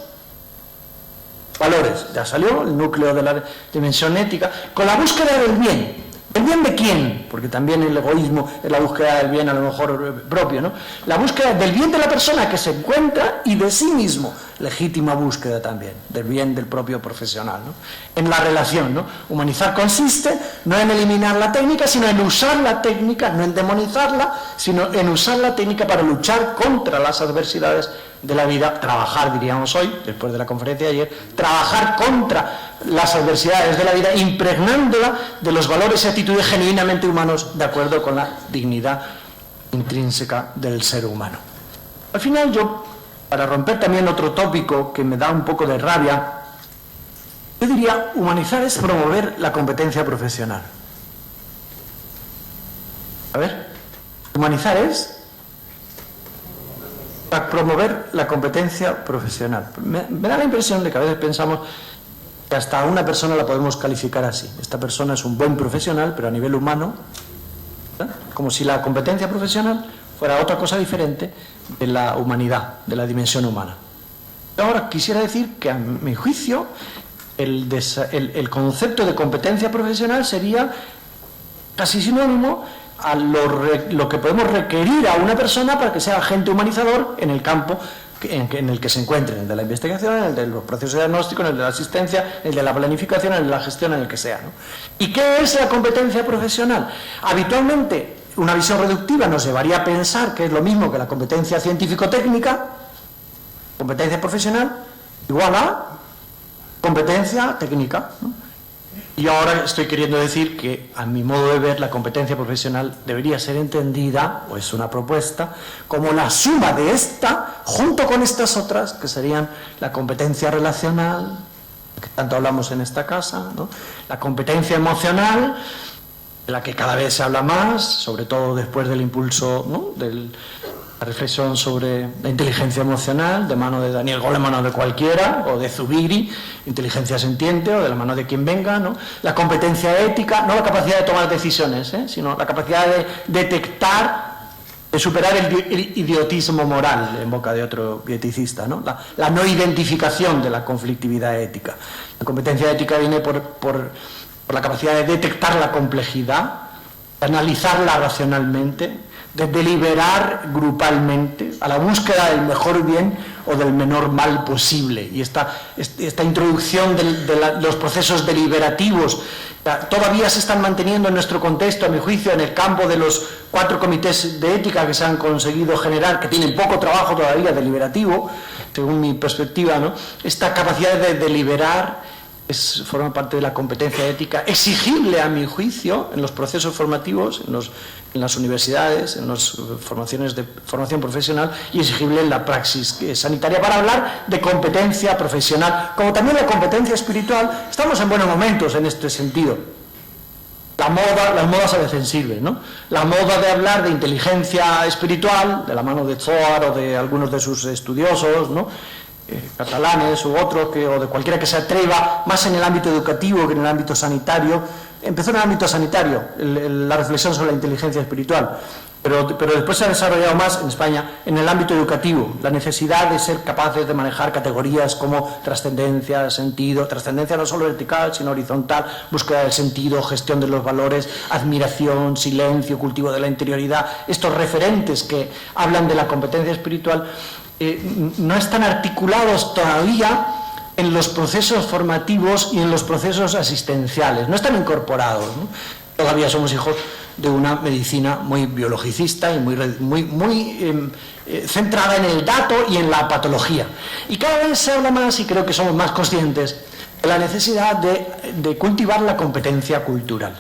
valores, ya salió el núcleo de la dimensión ética, con la búsqueda del bien. ¿El bien de quién? Porque también el egoísmo es la búsqueda del bien a lo mejor propio, ¿no? La búsqueda del bien de la persona que se encuentra y de sí mismo. Legítima búsqueda también del bien del propio profesional, ¿no? En la relación, ¿no? Humanizar consiste no en eliminar la técnica, sino en usar la técnica, no en demonizarla, sino en usar la técnica para luchar contra las adversidades de la vida, trabajar, diríamos hoy, después de la conferencia de ayer, trabajar contra las adversidades de la vida, impregnándola de los valores y actitudes genuinamente humanos, de acuerdo con la dignidad intrínseca del ser humano. Al final yo, para romper también otro tópico que me da un poco de rabia, yo diría, humanizar es promover la competencia profesional. A ver, humanizar es para promover la competencia profesional. Me da la impresión de que a veces pensamos que hasta a una persona la podemos calificar así. Esta persona es un buen profesional, pero a nivel humano, ¿eh? Como si la competencia profesional fuera otra cosa diferente de la humanidad, de la dimensión humana. Ahora quisiera decir que a mi juicio el concepto de competencia profesional sería casi sinónimo a lo que podemos requerir a una persona para que sea agente humanizador en el campo en el que se encuentren, el de la investigación, el de los procesos de diagnóstico, el de la asistencia, el de la planificación, el de la gestión, en el que sea, ¿no? ¿Y qué es la competencia profesional? Habitualmente, una visión reductiva nos llevaría a pensar que es lo mismo que la competencia científico-técnica, competencia profesional, igual a competencia técnica, ¿no? Y ahora estoy queriendo decir que, a mi modo de ver, la competencia profesional debería ser entendida, o es una propuesta, como la suma de esta, junto con estas otras, que serían la competencia relacional, que tanto hablamos en esta casa, ¿no? La competencia emocional, de la que cada vez se habla más, sobre todo después del impulso, ¿no?, de la reflexión sobre la inteligencia emocional, de mano de Daniel Goleman o de cualquiera, o de Zubiri, inteligencia sintiente, o de la mano de quien venga, ¿no? La competencia ética, no la capacidad de tomar decisiones, sino la capacidad de detectar, de superar el idiotismo moral, en boca de otro bieticista, ¿no? La no identificación de la conflictividad ética. La competencia ética viene por la capacidad de detectar la complejidad, de analizarla racionalmente, de deliberar grupalmente a la búsqueda del mejor bien o del menor mal posible. Y esta introducción de los procesos deliberativos todavía se están manteniendo en nuestro contexto, a mi juicio, en el campo de los 4 comités de ética que se han conseguido generar, que tienen poco trabajo todavía deliberativo, según mi perspectiva, ¿no? Esta capacidad de deliberar forma parte de la competencia ética, exigible, a mi juicio, en los procesos formativos, en las universidades, en las formaciones de formación profesional, y exigible en la praxis sanitaria, para hablar de competencia profesional, como también la competencia espiritual. Estamos en buenos momentos en este sentido. Las modas a veces sirven, ¿no? La moda de hablar de inteligencia espiritual, de la mano de Zohar o de algunos de sus estudiosos, ¿no?, catalanes u otros, o de cualquiera que se atreva, más en el ámbito educativo que en el ámbito sanitario. Empezó en el ámbito sanitario la reflexión sobre la inteligencia espiritual, pero después se ha desarrollado más en España en el ámbito educativo, la necesidad de ser capaces de manejar categorías como trascendencia, sentido, trascendencia no solo vertical sino horizontal, búsqueda del sentido, gestión de los valores, admiración, silencio, cultivo de la interioridad. Estos referentes que hablan de la competencia espiritual no están articulados todavía en los procesos formativos y en los procesos asistenciales, no están incorporados, ¿no? Todavía somos hijos de una medicina muy biologicista y muy centrada en el dato y en la patología. Y cada vez se habla más, y creo que somos más conscientes, de la necesidad de cultivar la competencia cultural.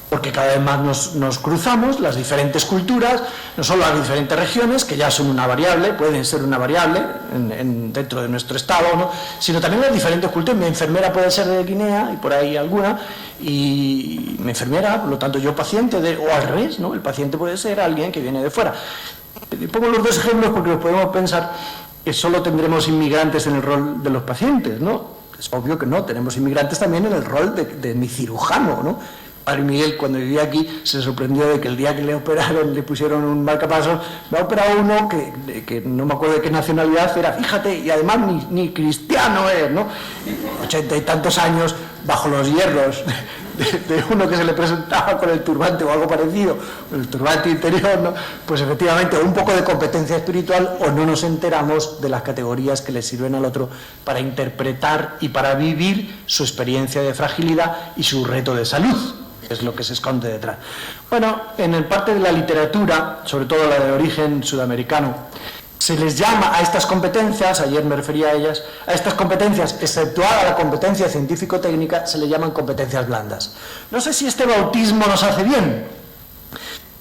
Porque cada vez más nos cruzamos las diferentes culturas, no solo las diferentes regiones, que ya son una variable, pueden ser una variable dentro de nuestro estado, ¿no?, sino también las diferentes culturas. Mi enfermera puede ser de Guinea, y por ahí alguna, y mi enfermera, por lo tanto yo paciente, o al revés, ¿no?, el paciente puede ser alguien que viene de fuera. Pongo los dos ejemplos porque nos podemos pensar que solo tendremos inmigrantes en el rol de los pacientes, ¿no? Es obvio que no, tenemos inmigrantes también en el rol de mi cirujano, ¿no? Padre Miguel, cuando vivía aquí, se sorprendió de que el día que le operaron, le pusieron un marcapasos. Me ha operado uno que no me acuerdo de qué nacionalidad era, fíjate, y además ni cristiano es, ¿no? 80 y tantos años, bajo los hierros de uno que se le presentaba con el turbante o algo parecido, el turbante interior, ¿no? Pues efectivamente, un poco de competencia espiritual, o no nos enteramos de las categorías que le sirven al otro para interpretar y para vivir su experiencia de fragilidad y su reto de salud. Es lo que se esconde detrás. Bueno, en el parte de la literatura, sobre todo la de origen sudamericano, se les llama a estas competencias, ayer me refería a ellas, a estas competencias, exceptuada la competencia científico-técnica, se le llaman competencias blandas. No sé si este bautismo nos hace bien,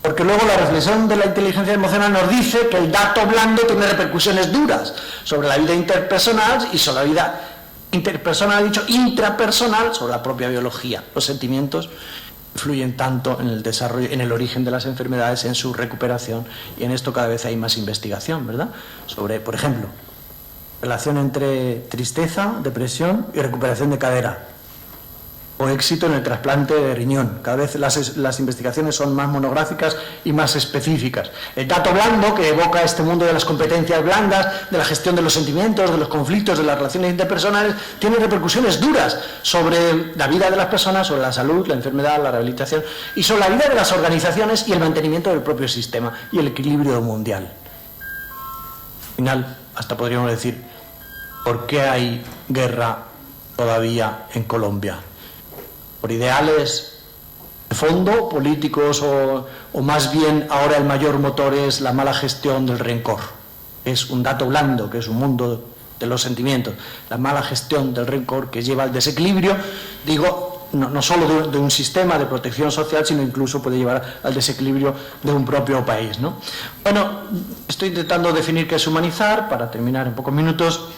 porque luego la reflexión de la inteligencia emocional nos dice que el dato blando tiene repercusiones duras sobre la vida interpersonal y sobre la vida interpersonal, intrapersonal, sobre la propia biología. Los sentimientos influyen tanto en el desarrollo, en el origen de las enfermedades, en su recuperación, y en esto cada vez hay más investigación, ¿verdad? Sobre, por ejemplo, relación entre tristeza, depresión y recuperación de cadera, o éxito en el trasplante de riñón. Cada vez las investigaciones son más monográficas y más específicas. El dato blando, que evoca este mundo de las competencias blandas, de la gestión de los sentimientos, de los conflictos, de las relaciones interpersonales, tiene repercusiones duras sobre la vida de las personas, sobre la salud, la enfermedad, la rehabilitación, y sobre la vida de las organizaciones y el mantenimiento del propio sistema y el equilibrio mundial. final, hasta podríamos decir, ¿por qué hay guerra todavía en Colombia? ¿Por ideales de fondo, políticos, o más bien ahora el mayor motor es la mala gestión del rencor? Es un dato blando, que es un mundo de los sentimientos. La mala gestión del rencor que lleva al desequilibrio, digo, no solo de un sistema de protección social, sino incluso puede llevar al desequilibrio de un propio país, ¿no? Bueno, estoy intentando definir qué es humanizar. Para terminar en pocos minutos,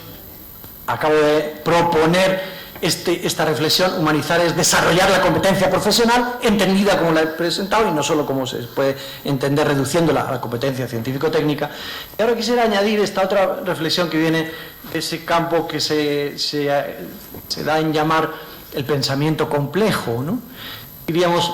acabo de proponer esta reflexión. Humanizar es desarrollar la competencia profesional, entendida como la he presentado, y no solo como se puede entender reduciéndola a la competencia científico-técnica. Y ahora quisiera añadir esta otra reflexión que viene de ese campo que se da en llamar el pensamiento complejo, ¿no? Diríamos,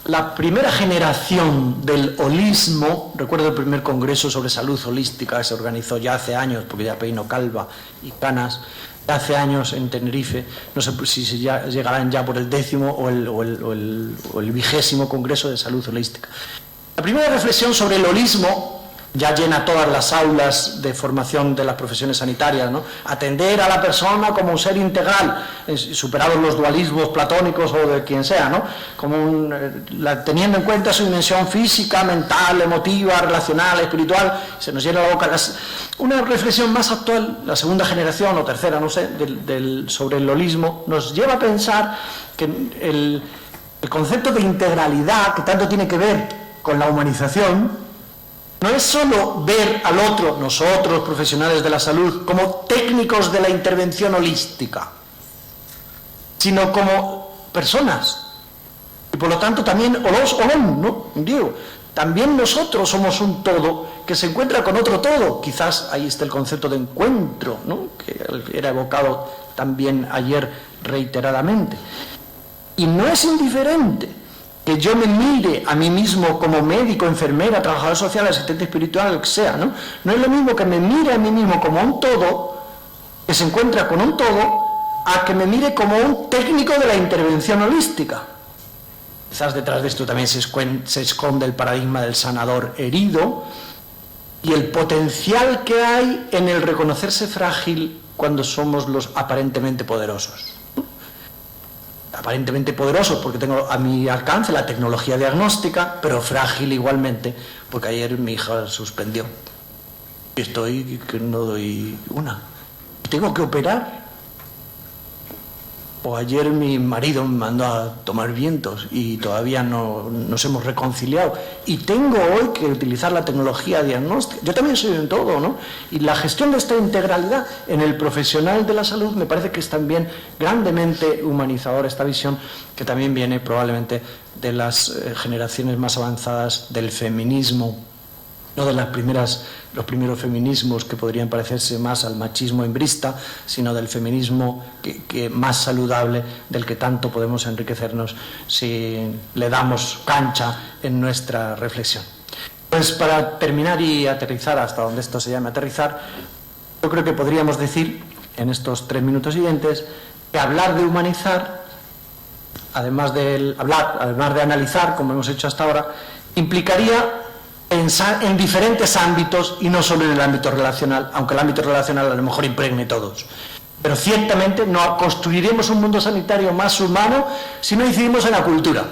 la primera generación del holismo, recuerdo el primer congreso sobre salud holística que se organizó ya hace años, porque ya peino calva y canas, ya hace años en Tenerife, no sé si llegarán ya por el 10º o el 20º congreso de salud holística. La primera reflexión sobre el holismo ya llena todas las aulas de formación de las profesiones sanitarias, ¿no? Atender a la persona como un ser integral, superados los dualismos platónicos o de quien sea, ¿no? Teniendo en cuenta su dimensión física, mental, emotiva, relacional, espiritual. Se nos llena la boca. Una reflexión más actual, la segunda generación o tercera, no sé, sobre el holismo, nos lleva a pensar que el concepto de integralidad, que tanto tiene que ver con la humanización, no es solo ver al otro, nosotros, profesionales de la salud, como técnicos de la intervención holística, sino como personas. Y por lo tanto también, ¿no? Digo, también nosotros somos un todo que se encuentra con otro todo. Quizás ahí está el concepto de encuentro, ¿no? Que era evocado también ayer reiteradamente. Y no es indiferente que yo me mire a mí mismo como médico, enfermera, trabajador social, asistente espiritual, lo que sea, ¿no? No es lo mismo que me mire a mí mismo como un todo, que se encuentra con un todo, a que me mire como un técnico de la intervención holística. Quizás detrás de esto también se esconde el paradigma del sanador herido y el potencial que hay en el reconocerse frágil cuando somos los aparentemente poderosos. Aparentemente poderoso porque tengo a mi alcance la tecnología diagnóstica, pero frágil igualmente, porque ayer mi hija suspendió y estoy que no doy una. Tengo que operar. O ayer mi marido me mandó a tomar vientos y todavía no nos hemos reconciliado. Y tengo hoy que utilizar la tecnología diagnóstica. Yo también soy en todo, ¿no? Y la gestión de esta integralidad en el profesional de la salud me parece que es también grandemente humanizadora esta visión, que también viene probablemente de las generaciones más avanzadas del feminismo, no de los primeros feminismos que podrían parecerse más al machismo hembrista, sino del feminismo que más saludable, del que tanto podemos enriquecernos si le damos cancha en nuestra reflexión. Pues para terminar y aterrizar hasta donde esto se llame aterrizar, yo creo que podríamos decir en estos 3 minutos siguientes que hablar de humanizar, además de analizar, como hemos hecho hasta ahora, implicaría pensar en diferentes ámbitos y no solo en el ámbito relacional, aunque el ámbito relacional a lo mejor impregne todos. Pero ciertamente no construiremos un mundo sanitario más humano si no incidimos en la cultura.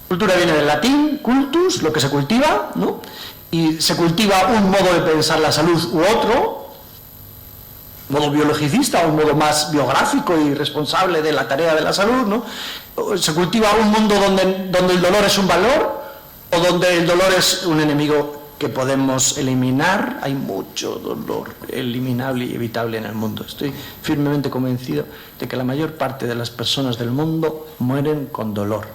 Cultura viene del latín, cultus, lo que se cultiva, ¿no? Y se cultiva un modo de pensar la salud u otro, modo biologicista, un modo más biográfico y responsable de la tarea de la salud, ¿no? Se cultiva un mundo donde el dolor es un valor, o donde el dolor es un enemigo que podemos eliminar. Hay mucho dolor eliminable y evitable en el mundo. Estoy firmemente convencido de que la mayor parte de las personas del mundo mueren con dolor.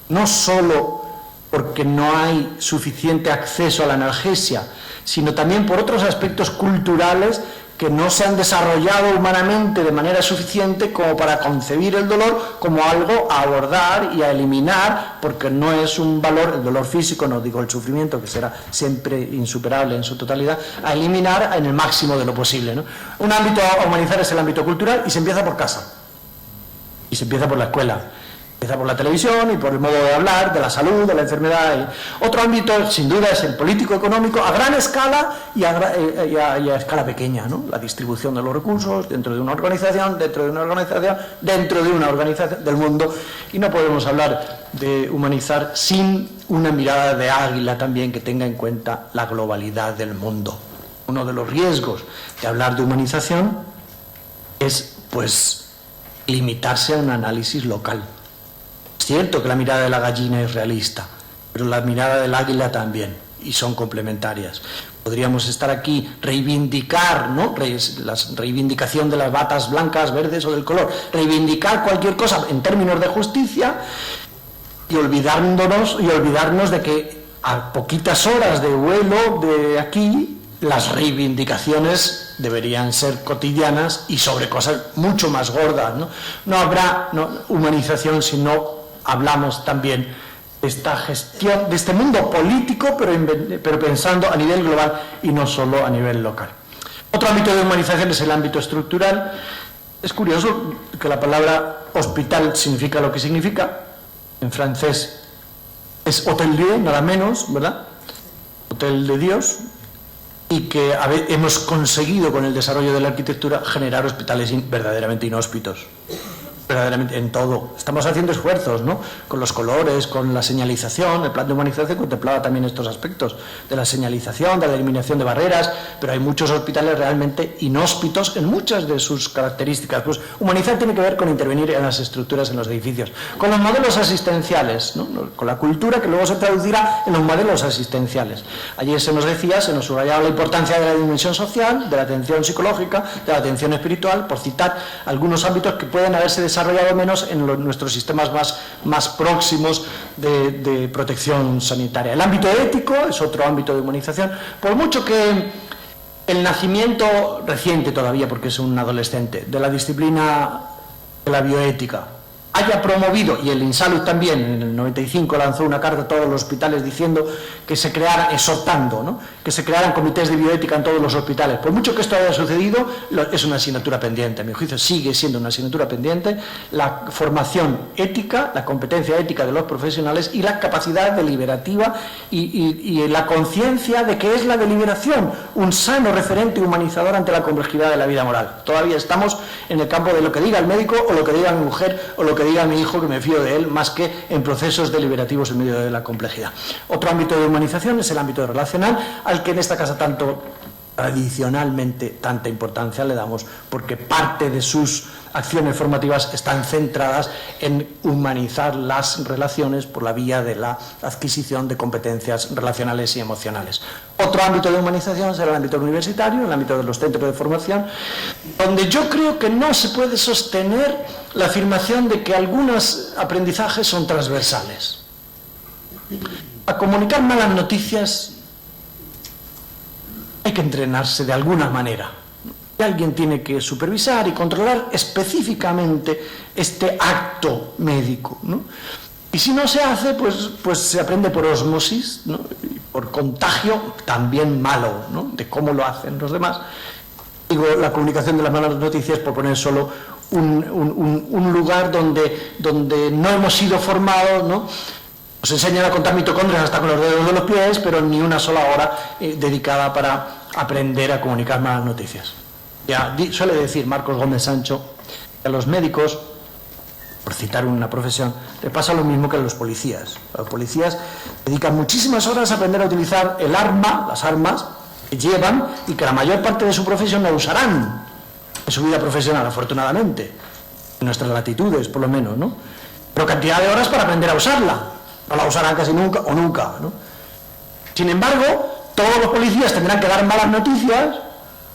No solo porque no hay suficiente acceso a la analgesia, sino también por otros aspectos culturales que no se han desarrollado humanamente de manera suficiente como para concebir el dolor como algo a abordar y a eliminar, porque no es un valor, el dolor físico, no digo el sufrimiento, que será siempre insuperable en su totalidad, a eliminar en el máximo de lo posible, ¿no? Un ámbito a humanizar es el ámbito cultural y se empieza por casa, y se empieza por la escuela. Empieza por la televisión y por el modo de hablar, de la salud, de la enfermedad. Otro ámbito, sin duda, es el político-económico a gran escala y a escala pequeña, ¿no? La distribución de los recursos dentro de una organización, dentro de una organización del mundo. Y no podemos hablar de humanizar sin una mirada de águila también que tenga en cuenta la globalidad del mundo. Uno de los riesgos de hablar de humanización es, pues, limitarse a un análisis local. Es cierto que la mirada de la gallina es realista, pero la mirada del águila también, y son complementarias. Podríamos estar aquí, reivindicar, ¿no? La reivindicación de las batas blancas, verdes o del color, reivindicar cualquier cosa en términos de justicia y olvidarnos de que a poquitas horas de vuelo de aquí, las reivindicaciones deberían ser cotidianas y sobre cosas mucho más gordas, ¿no? No habrá humanización si no hablamos también de esta gestión, de este mundo político, pero pensando a nivel global y no solo a nivel local. Otro ámbito de humanización es el ámbito estructural. Es curioso que la palabra hospital significa lo que significa. En francés es Hôtel Dieu, nada menos, ¿verdad? Hotel de Dios. Y que hemos conseguido con el desarrollo de la arquitectura generar hospitales verdaderamente inhóspitos. Verdaderamente en todo. Estamos haciendo esfuerzos, ¿no? Con los colores, con la señalización. El plan de humanización contemplaba también estos aspectos de la señalización, de la eliminación de barreras, pero hay muchos hospitales realmente inhóspitos en muchas de sus características. Pues humanizar tiene que ver con intervenir en las estructuras, en los edificios, con los modelos asistenciales, ¿no? Con la cultura que luego se traducirá en los modelos asistenciales. Ayer se nos subrayaba la importancia de la dimensión social, de la atención psicológica, de la atención espiritual, por citar algunos ámbitos que pueden haberse desarrollado menos en nuestros sistemas más próximos de protección sanitaria. El ámbito ético es otro ámbito de humanización, por mucho que el nacimiento reciente todavía, porque es un adolescente, de la disciplina de la bioética haya promovido, y el INSALUD también en el 95 lanzó una carta a todos los hospitales diciendo que se crearan, exhortando, ¿no? Que se crearan comités de bioética en todos los hospitales. Por mucho que esto haya sucedido, es una asignatura pendiente. A mi juicio sigue siendo una asignatura pendiente la formación ética, la competencia ética de los profesionales y la capacidad deliberativa y la conciencia de que es la deliberación un sano referente humanizador ante la complejidad de la vida moral. Todavía estamos en el campo de lo que diga el médico o lo que diga mi mujer o lo que diga mi hijo, que me fío de él, más que en procesos deliberativos en medio de la complejidad. Otro ámbito de humanización es el ámbito relacional, al que en esta casa tradicionalmente tanta importancia le damos, porque parte de sus acciones formativas están centradas en humanizar las relaciones por la vía de la adquisición de competencias relacionales y emocionales. Otro ámbito de humanización será el ámbito universitario, el ámbito de los centros de formación, donde yo creo que no se puede sostener la afirmación de que algunos aprendizajes son transversales. A comunicar malas noticias hay que entrenarse de alguna manera. Y alguien tiene que supervisar y controlar específicamente este acto médico, ¿no? Y si no se hace, pues se aprende por ósmosis, ¿no? Y por contagio también malo, ¿no? De cómo lo hacen los demás. Digo, la comunicación de las malas noticias, por poner solo un lugar donde no hemos sido formados, ¿no? Nos enseñan a contar mitocondrias hasta con los dedos de los pies, pero ni una sola hora dedicada para aprender a comunicar malas noticias. Ya suele decir Marcos Gómez Sancho que a los médicos, por citar una profesión, le pasa lo mismo que a los policías. Los policías dedican muchísimas horas a aprender a utilizar las armas que llevan y que la mayor parte de su profesión la usarán en su vida profesional, afortunadamente, en nuestras latitudes, por lo menos, ¿no? Pero cantidad de horas para aprender a usarla. No la usarán casi nunca o nunca, ¿no? Sin embargo, todos los policías tendrán que dar malas noticias,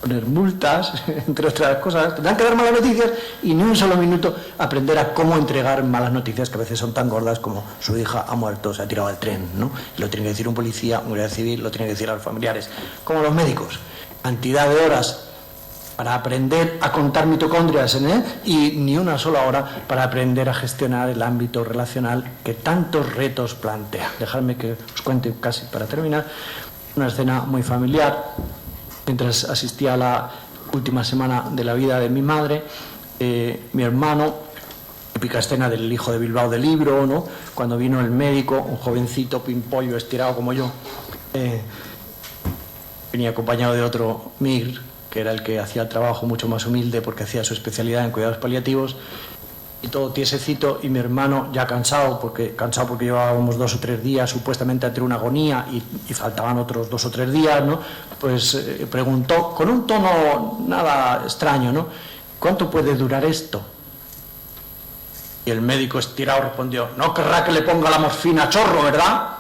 poner multas, entre otras cosas, tendrán que dar malas noticias y ni un solo minuto aprender a cómo entregar malas noticias que a veces son tan gordas como su hija ha muerto, se ha tirado al tren, ¿no? Y lo tiene que decir un policía, un guardia civil, lo tiene que decir a los familiares, como los médicos. Cantidad de horas para aprender a contar mitocondrias y ni una sola hora para aprender a gestionar el ámbito relacional que tantos retos plantea. Dejadme que os cuente casi para terminar una escena muy familiar. Mientras asistía a la última semana de la vida de mi madre, mi hermano Típica escena del Hijo de Bilbao del libro, ¿no? Cuando vino el médico, un jovencito pimpollo estirado como yo, venía acompañado de otro MIR, que era el que hacía el trabajo mucho más humilde porque hacía su especialidad en cuidados paliativos, y todo tiesecito, y mi hermano ya cansado porque llevábamos 2 o 3 días supuestamente entre una agonía y faltaban otros 2 o 3 días, ¿no? Pues preguntó con un tono nada extraño, ¿no? ¿Cuánto puede durar esto? Y el médico estirado respondió: no querrá que le ponga la morfina a chorro, ¿verdad?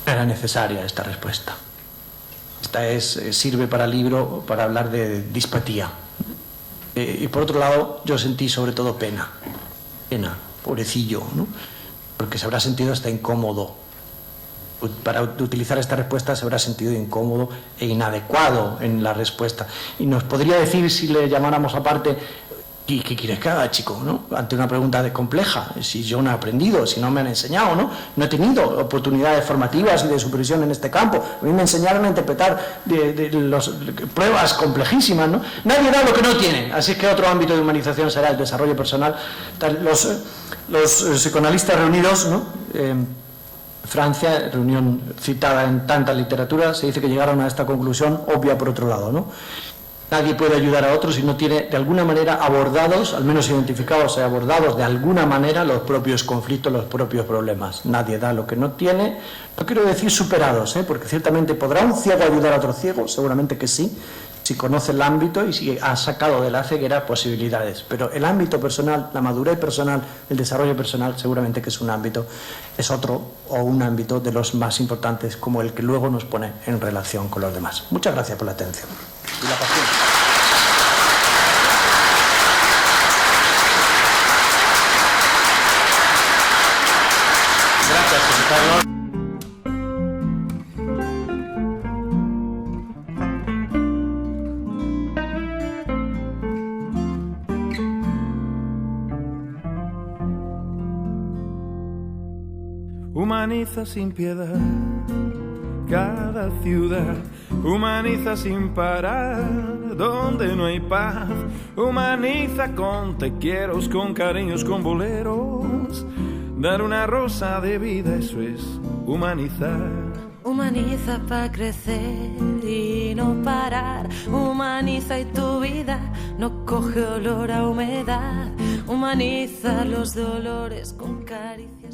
Era necesaria esta respuesta. Esta sirve para el libro, para hablar de dispatía. Y por otro lado, yo sentí sobre todo pena, pobrecillo, ¿no? Porque se habrá sentido hasta incómodo. Para utilizar esta respuesta se habrá sentido incómodo e inadecuado en la respuesta. Y nos podría decir, si le llamáramos aparte: ¿y qué quieres que haga, chico? ¿No? Ante una pregunta compleja, si yo no he aprendido, si no me han enseñado, ¿no? No he tenido oportunidades formativas y de supervisión en este campo. A mí me enseñaron a interpretar pruebas complejísimas, ¿no? Nadie da lo que no tiene. Así que otro ámbito de humanización será el desarrollo personal. Los psicoanalistas reunidos, ¿no? Francia, reunión citada en tanta literatura, se dice que llegaron a esta conclusión, obvia por otro lado, ¿no? Nadie puede ayudar a otros si no tiene de alguna manera abordados, al menos identificados y abordados de alguna manera, los propios conflictos, los propios problemas. Nadie da lo que no tiene. No quiero decir superados, porque ciertamente podrá un ciego ayudar a otro ciego, seguramente que sí, si conoce el ámbito y si ha sacado de la ceguera posibilidades. Pero el ámbito personal, la madurez personal, el desarrollo personal, seguramente que es un ámbito, es otro o un ámbito de los más importantes, como el que luego nos pone en relación con los demás. Muchas gracias por la atención y la paciencia. Gracias, Carlos. Humaniza sin piedad cada ciudad, humaniza sin parar donde no hay paz, humaniza con te quieros, con cariños, con boleros. Dar una rosa de vida, eso es humanizar. Humaniza para crecer y no parar. Humaniza y tu vida no coge olor a humedad. Humaniza los dolores con caricia.